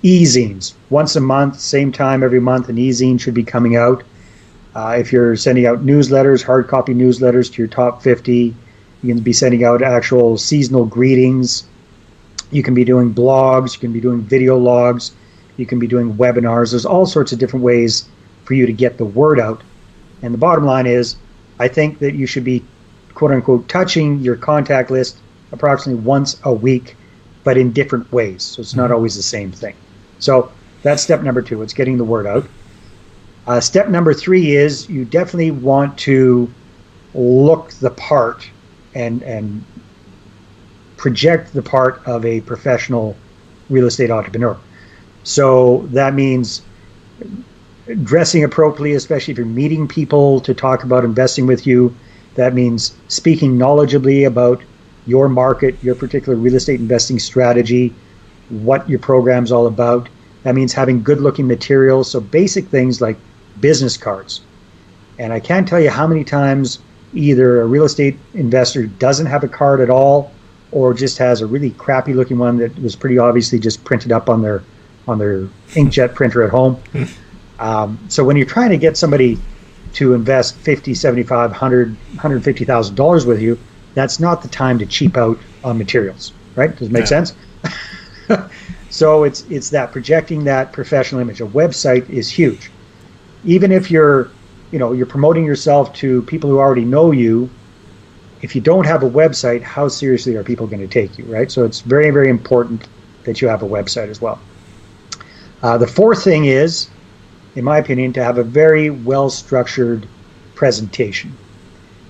e-zines, once a month, same time every month, an e-zine should be coming out. If you're sending out newsletters, hard copy newsletters to your top 50, you can be sending out actual seasonal greetings. You can be doing blogs, you can be doing video logs, you can be doing webinars. There's all sorts of different ways for you to get the word out. And the bottom line is, I think that you should be, quote unquote, touching your contact list approximately once a week, but in different ways. So it's not always the same thing. So that's step number 2. It's getting the word out. Step number 3 is you definitely want to look the part and project the part of a professional real estate entrepreneur. So that means dressing appropriately, especially if you're meeting people to talk about investing with you. That means speaking knowledgeably about your market, your particular real estate investing strategy, what your program's all about. That means having good-looking materials, so basic things like business cards. And I can't tell you how many times either a real estate investor doesn't have a card at all, or just has a really crappy-looking one that was pretty obviously just printed up on their inkjet printer at home. So when you're trying to get somebody to invest $50,000, $75,000, $100,000, $150,000 with you, that's not the time to cheap out on materials, right? Does it make sense? So it's that projecting that professional image. A website is huge. Even if you're promoting yourself to people who already know you, if you don't have a website, how seriously are people going to take you, right? So it's very, very important that you have a website as well. The fourth thing is, in my opinion, to have a very well-structured presentation.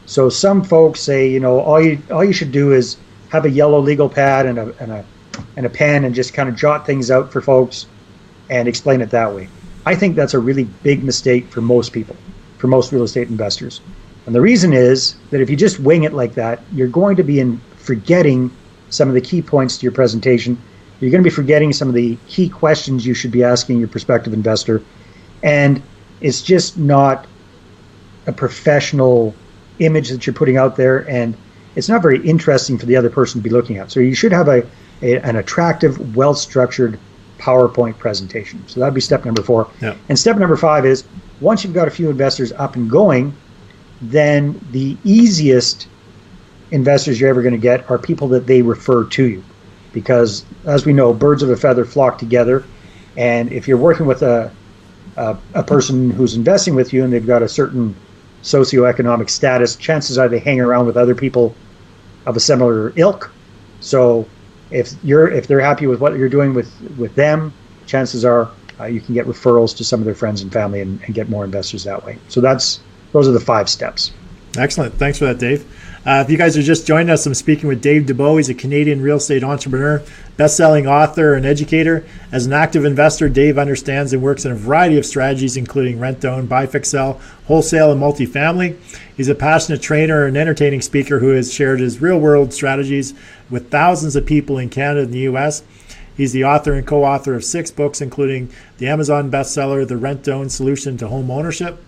So some folks say, all you should do is have a yellow legal pad and a pen and just kind of jot things out for folks and explain it that way. I think that's a really big mistake for most people, for most real estate investors. And the reason is that if you just wing it like that, you're going to be forgetting some of the key points to your presentation. You're going to be forgetting some of the key questions you should be asking your prospective investor. And it's just not a professional image that you're putting out there, and it's not very interesting for the other person to be looking at. So you should have an attractive, well-structured PowerPoint presentation. So that'd be step number 4. Yeah. And step number 5 is, once you've got a few investors up and going, then the easiest investors you're ever going to get are people that they refer to you. Because as we know, birds of a feather flock together. And if you're working with a person who's investing with you and they've got a certain socioeconomic status, chances are they hang around with other people of a similar ilk. So if they're happy with what you're doing with them, chances are you can get referrals to some of their friends and family and get more investors that way. So those are the 5 steps. Excellent. Thanks for that, Dave. If you guys are just joining us, I'm speaking with Dave Dubeau. He's a Canadian real estate entrepreneur, best-selling author, and educator. As an active investor, Dave understands and works in a variety of strategies, including rent-to-own, buy-fix-sell, wholesale, and multifamily. He's a passionate trainer and entertaining speaker who has shared his real-world strategies with thousands of people in Canada and the U.S. He's the author and co-author of 6 books, including the Amazon bestseller, The Rent-to-Own Solution to Home Ownership.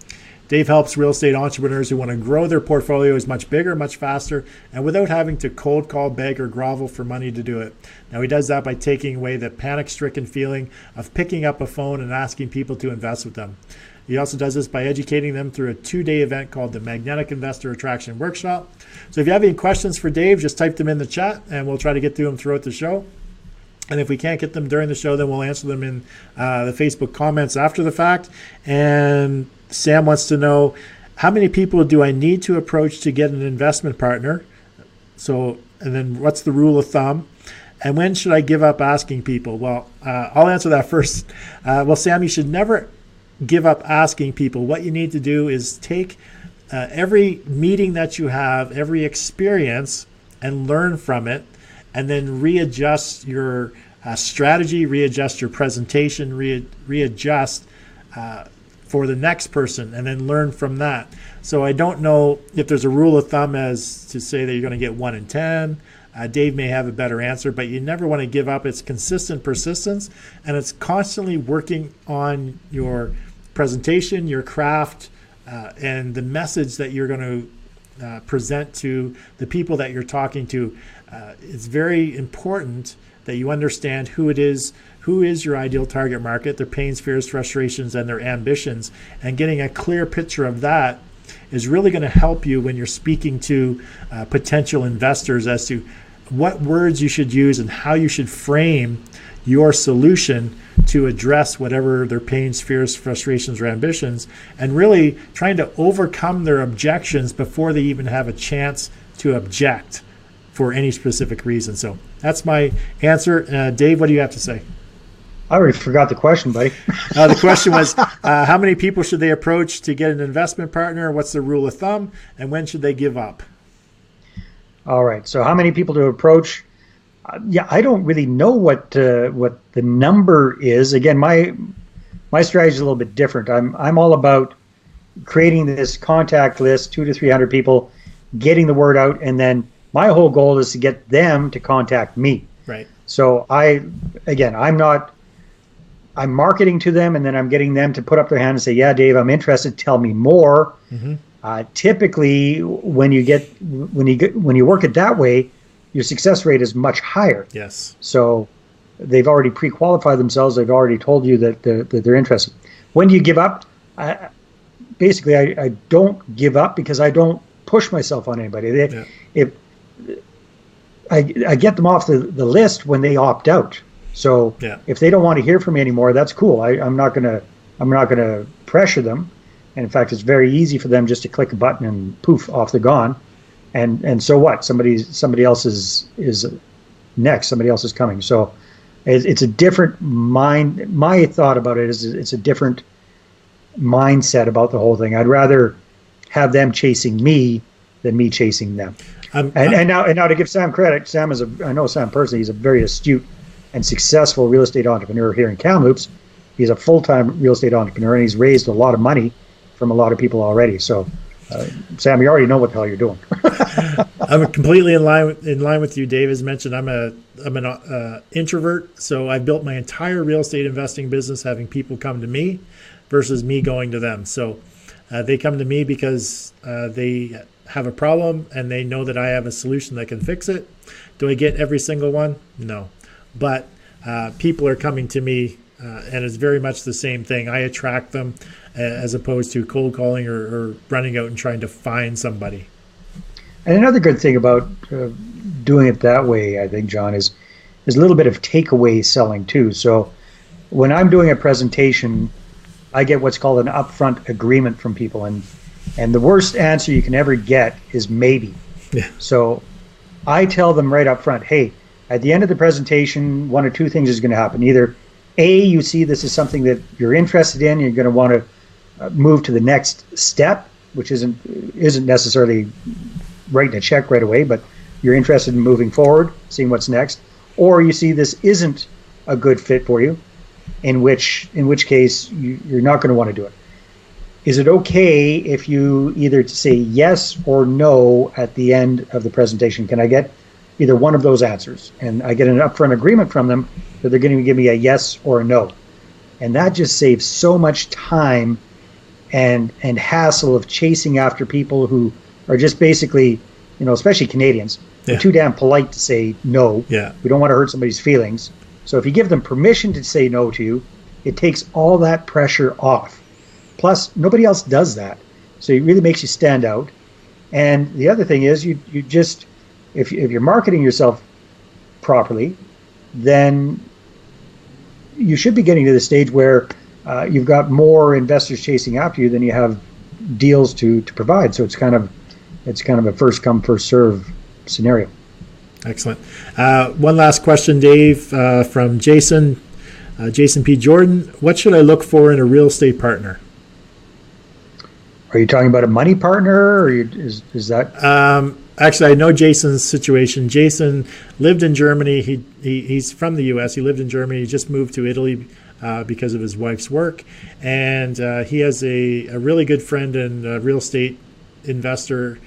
Dave helps real estate entrepreneurs who want to grow their portfolios much bigger, much faster, and without having to cold call, beg, or grovel for money to do it. Now, he does that by taking away the panic-stricken feeling of picking up a phone and asking people to invest with them. He also does this by educating them through a 2-day event called the Magnetic Investor Attraction Workshop. So if you have any questions for Dave, just type them in the chat, and we'll try to get to them throughout the show. And if we can't get them during the show, then we'll answer them in the Facebook comments after the fact. And Sam wants to know, how many people do I need to approach to get an investment partner? So, and then what's the rule of thumb? And when should I give up asking people? Well, I'll answer that first. Well, Sam, you should never give up asking people. What you need to do is take every meeting that you have, every experience, and learn from it, and then readjust your strategy, readjust your presentation, readjust for the next person, and then learn from that. So I don't know if there's a rule of thumb as to say that you're going to get 1 in 10. Dave may have a better answer, but you never want to give up. It's consistent persistence, and it's constantly working on your presentation, your craft, and the message that you're going to present to the people that you're talking to. It's very important that you understand who is your ideal target market, their pains, fears, frustrations, and their ambitions. And getting a clear picture of that is really going to help you when you're speaking to potential investors as to what words you should use and how you should frame your solution to address whatever their pains, fears, frustrations, or ambitions, and really trying to overcome their objections before they even have a chance to object for any specific reason. So that's my answer. Dave, what do you have to say? I already forgot the question, buddy. The question was, how many people should they approach to get an investment partner? What's the rule of thumb? And when should they give up? All right. So how many people to approach? I don't really know what the number is. Again, my strategy is a little bit different. I'm all about creating this contact list, 200 to 300 people, getting the word out, and then my whole goal is to get them to contact me. Right. So I'm marketing to them, and then I'm getting them to put up their hand and say, yeah, Dave, I'm interested. Tell me more. Mm-hmm. Typically, when you work it that way, your success rate is much higher. Yes. So they've already pre-qualified themselves. They've already told you that they're interested. When do you give up? I don't give up because I don't push myself on anybody. If I get them off the list when they opt out. So if they don't want to hear from me anymore, that's cool. I'm not gonna pressure them. And in fact, it's very easy for them just to click a button and poof, off they're gone. And so what? Somebody else is next. Somebody else is coming. So it's a different mind. My thought about it is it's a different mindset about the whole thing. I'd rather have them chasing me than me chasing them. And now to give Sam credit, I know Sam personally. He's a very astute and successful real estate entrepreneur here in Kamloops. He's a full-time real estate entrepreneur, and he's raised a lot of money from a lot of people already. So, Sam, you already know what the hell you're doing. I'm completely in line with you, Dave. As mentioned, I'm an introvert, so I've built my entire real estate investing business having people come to me versus me going to them. So they come to me because they have a problem and they know that I have a solution that can fix it. Do I get every single one? No, but people are coming to me. And it's very much the same thing. I attract them as opposed to cold calling or running out and trying to find somebody. And another good thing about doing it that way, I think, John, is a little bit of takeaway selling too. So when I'm doing a presentation, I get what's called an upfront agreement from people. And the worst answer you can ever get is maybe. Yeah. So I tell them right up front, hey, at the end of the presentation, one or two things is going to happen. Either A, you see this is something that you're interested in, you're going to want to move to the next step, which isn't necessarily writing a check right away, but you're interested in moving forward, seeing what's next. Or you see this isn't a good fit for you, in which case you're not going to want to do it. Is it okay if you either say yes or no at the end of the presentation? Can I get either one of those answers? And I get an upfront agreement from them that they're going to give me a yes or a no. And that just saves so much time and hassle of chasing after people who are just basically, especially Canadians, they're too damn polite to say no. Yeah. We don't want to hurt somebody's feelings. So if you give them permission to say no to you, it takes all that pressure off. Plus, nobody else does that. So it really makes you stand out. And the other thing is you just, if you're marketing yourself properly, then you should be getting to the stage where you've got more investors chasing after you than you have deals to provide. So it's kind of a first come, first serve scenario. Excellent. One last question, Dave, from Jason P. Jordan. What should I look for in a real estate partner? Are you talking about a money partner, or is that? Actually, I know Jason's situation. Jason lived in Germany. He's from the U.S. He lived in Germany. He just moved to Italy because of his wife's work. And he has a really good friend and a real estate investor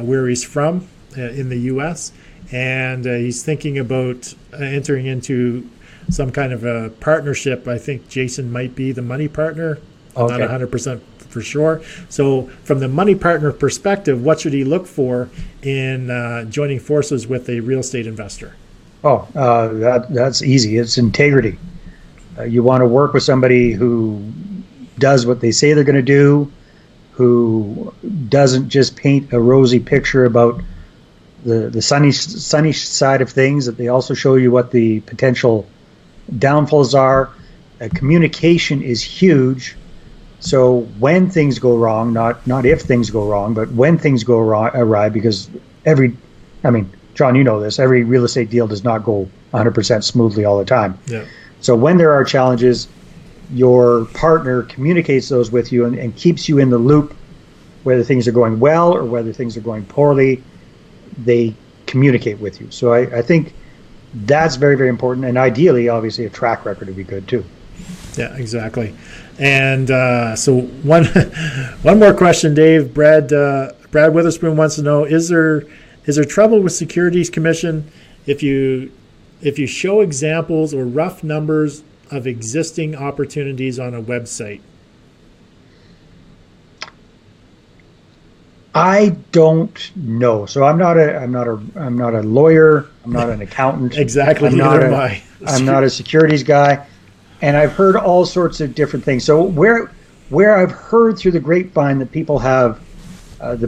where he's from in the U.S. And he's thinking about entering into some kind of a partnership. I think Jason might be the money partner. I'm not 100% for sure. So from the money partner perspective, what should he look for in joining forces with a real estate investor? That's easy. It's integrity. You want to work with somebody who does what they say they're going to do, who doesn't just paint a rosy picture about the sunny side of things, that they also show you what the potential downfalls are. Communication is huge. So when things go wrong, not if things go wrong, but when things go awry, because John, you know this, every real estate deal does not go 100% smoothly all the time. Yeah. So when there are challenges, your partner communicates those with you and keeps you in the loop, whether things are going well or whether things are going poorly. They communicate with you. So I think that's very, very important. And ideally, obviously, a track record would be good too. Yeah, exactly. And so one more question, Dave. Brad Witherspoon wants to know: Is there trouble with Securities Commission if you show examples or rough numbers of existing opportunities on a website? I don't know. So I'm not a lawyer. I'm not an accountant. Exactly. I'm not a securities guy. And I've heard all sorts of different things. So where I've heard through the grapevine that people have had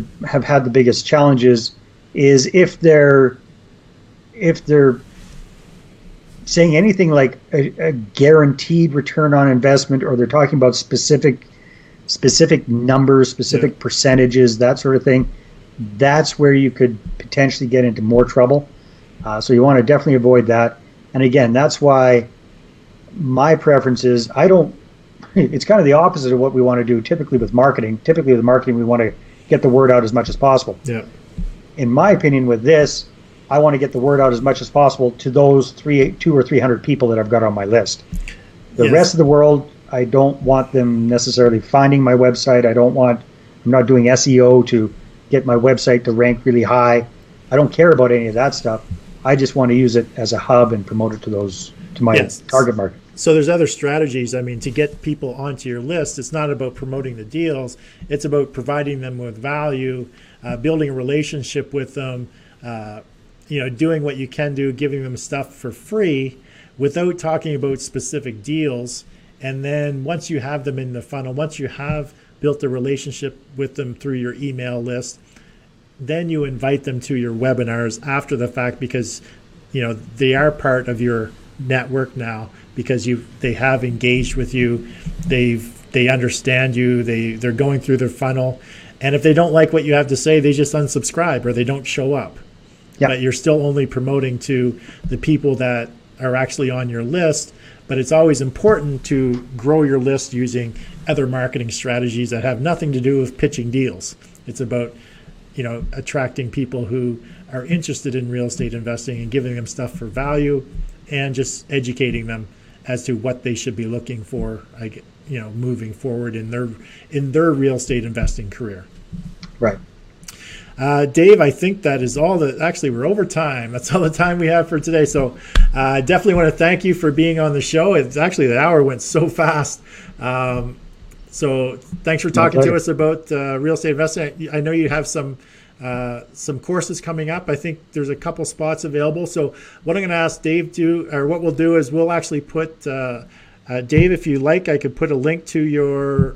the biggest challenges is if they're saying anything like a guaranteed return on investment, or they're talking about specific numbers, specific percentages, that sort of thing. That's where you could potentially get into more trouble. So you want to definitely avoid that. And again, that's why my preference is it's kind of the opposite of what we want to do typically with marketing. Typically with marketing, we want to get the word out as much as possible. Yeah. in my opinion, with this, I want to get the word out as much as possible to those 200 or 300 people that I've got on my list. The rest of the world, I don't want them necessarily finding my website. I'm not doing SEO to get my website to rank really high. I don't care about any of that stuff. I just want to use it as a hub and promote it to my target market. So there's other strategies. I mean, to get people onto your list, it's not about promoting the deals. It's about providing them with value, building a relationship with them, doing what you can do, giving them stuff for free without talking about specific deals. And then once you have them in the funnel, once you have built a relationship with them through your email list, then you invite them to your webinars after the fact, because they are part of your network now, because they have engaged with you, they understand you, they're going through their funnel, and if they don't like what you have to say, they just unsubscribe or they don't show up. Yep. But you're still only promoting to the people that are actually on your list. But it's always important to grow your list using other marketing strategies that have nothing to do with pitching deals. It's about attracting people who are interested in real estate investing and giving them stuff for value, and just educating them as to what they should be looking for, moving forward in their real estate investing career. Right. Dave, I think that is all actually we're over time. That's all the time we have for today. So I definitely want to thank you for being on the show. It's actually, the hour went so fast. So thanks for talking to us about real estate investing. I know you have some courses coming up. I think there's a couple spots available. So what I'm going to ask Dave what we'll do is we'll actually put, Dave, if you like, I could put a link to your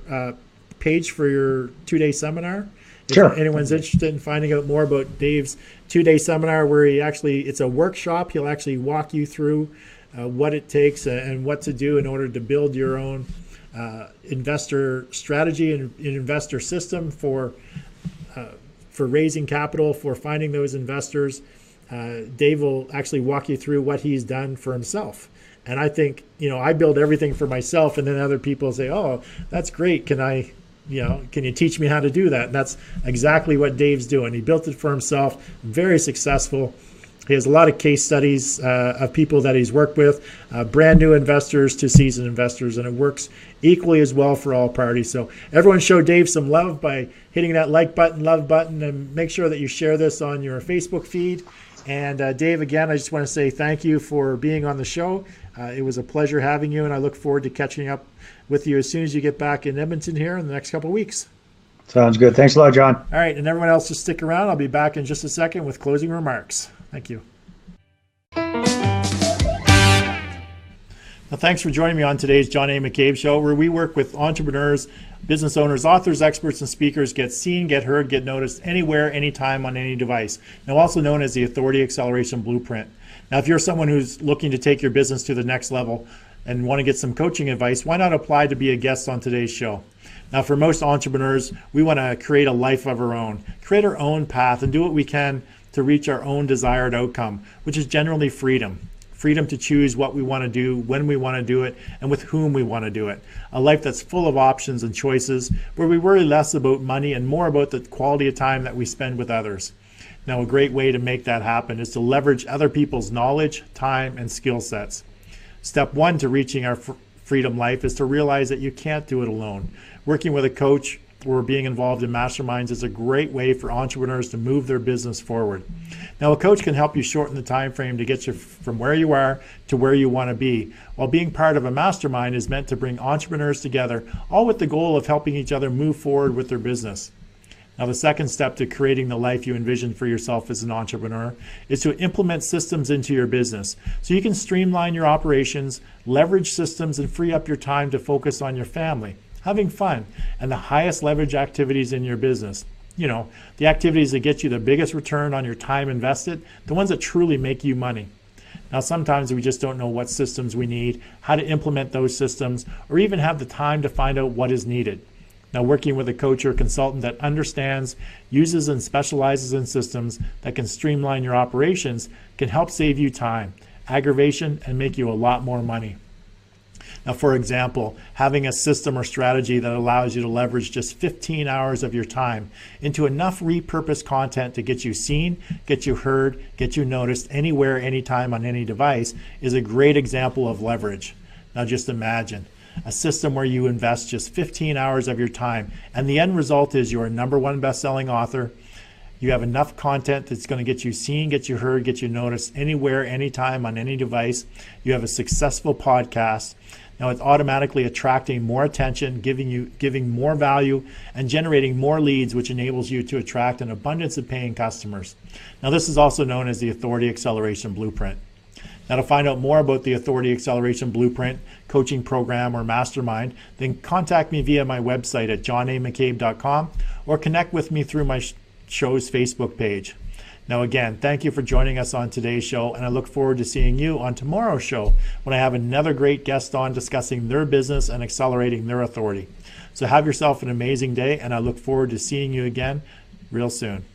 page for your 2-day seminar. Sure. If anyone's interested in finding out more about Dave's 2-day seminar, where it's a workshop. He'll actually walk you through what it takes and what to do in order to build your own investor strategy and investor system for raising capital, for finding those investors. Dave will actually walk you through what he's done for himself. And I think, I build everything for myself, and then other people say, oh, that's great. Can you teach me how to do that? And that's exactly what Dave's doing. He built it for himself, very successful. He has a lot of case studies of people that he's worked with, brand new investors to seasoned investors, and it works equally as well for all parties. So everyone show Dave some love by hitting that like button, love button, and make sure that you share this on your Facebook feed. And Dave, again, I just want to say thank you for being on the show. It was a pleasure having you, and I look forward to catching up with you as soon as you get back in Edmonton here in the next couple of weeks. Sounds good. Thanks a lot, John. All right, and everyone else, just stick around. I'll be back in just a second with closing remarks. Thank you. Well, thanks for joining me on today's John A. McCabe Show, where we work with entrepreneurs, business owners, authors, experts, and speakers. Get seen, get heard, get noticed anywhere, anytime, on any device. Now, also known as the Authority Acceleration Blueprint. Now, if you're someone who's looking to take your business to the next level and want to get some coaching advice, why not apply to be a guest on today's show? Now, for most entrepreneurs, we want to create a life of our own, create our own path, and do what we can to reach our own desired outcome, which is generally freedom. Freedom to choose what we want to do, when we want to do it, and with whom we want to do it. A life that's full of options and choices, where we worry less about money and more about the quality of time that we spend with others. Now, a great way to make that happen is to leverage other people's knowledge, time, and skill sets. Step one to reaching our freedom life is to realize that you can't do it alone. Working with a coach or being involved in masterminds is a great way for entrepreneurs to move their business forward. Now, a coach can help you shorten the time frame to get you from where you are to where you want to be, while being part of a mastermind is meant to bring entrepreneurs together, all with the goal of helping each other move forward with their business. Now, the second step to creating the life you envision for yourself as an entrepreneur is to implement systems into your business so you can streamline your operations, leverage systems, and free up your time to focus on your family, having fun, and the highest leverage activities in your business. The activities that get you the biggest return on your time invested, the ones that truly make you money. Now, sometimes we just don't know what systems we need, how to implement those systems, or even have the time to find out what is needed. Now, working with a coach or consultant that understands, uses, and specializes in systems that can streamline your operations can help save you time, aggravation, and make you a lot more money. Now, for example, having a system or strategy that allows you to leverage just 15 hours of your time into enough repurposed content to get you seen, get you heard, get you noticed anywhere, anytime on any device is a great example of leverage. Now just imagine a system where you invest just 15 hours of your time and the end result is you're a #1 best-selling author. You have enough content that's going to get you seen, get you heard, get you noticed anywhere, anytime, on any device. You have a successful podcast. Now it's automatically attracting more attention, giving more value, and generating more leads, which enables you to attract an abundance of paying customers. Now this is also known as the Authority Acceleration Blueprint. Now to find out more about the Authority Acceleration Blueprint, coaching program, or mastermind, then contact me via my website at johnamccabe.com or connect with me through my show's Facebook page. Now again, thank you for joining us on today's show, and I look forward to seeing you on tomorrow's show when I have another great guest on discussing their business and accelerating their authority. So have yourself an amazing day, and I look forward to seeing you again real soon.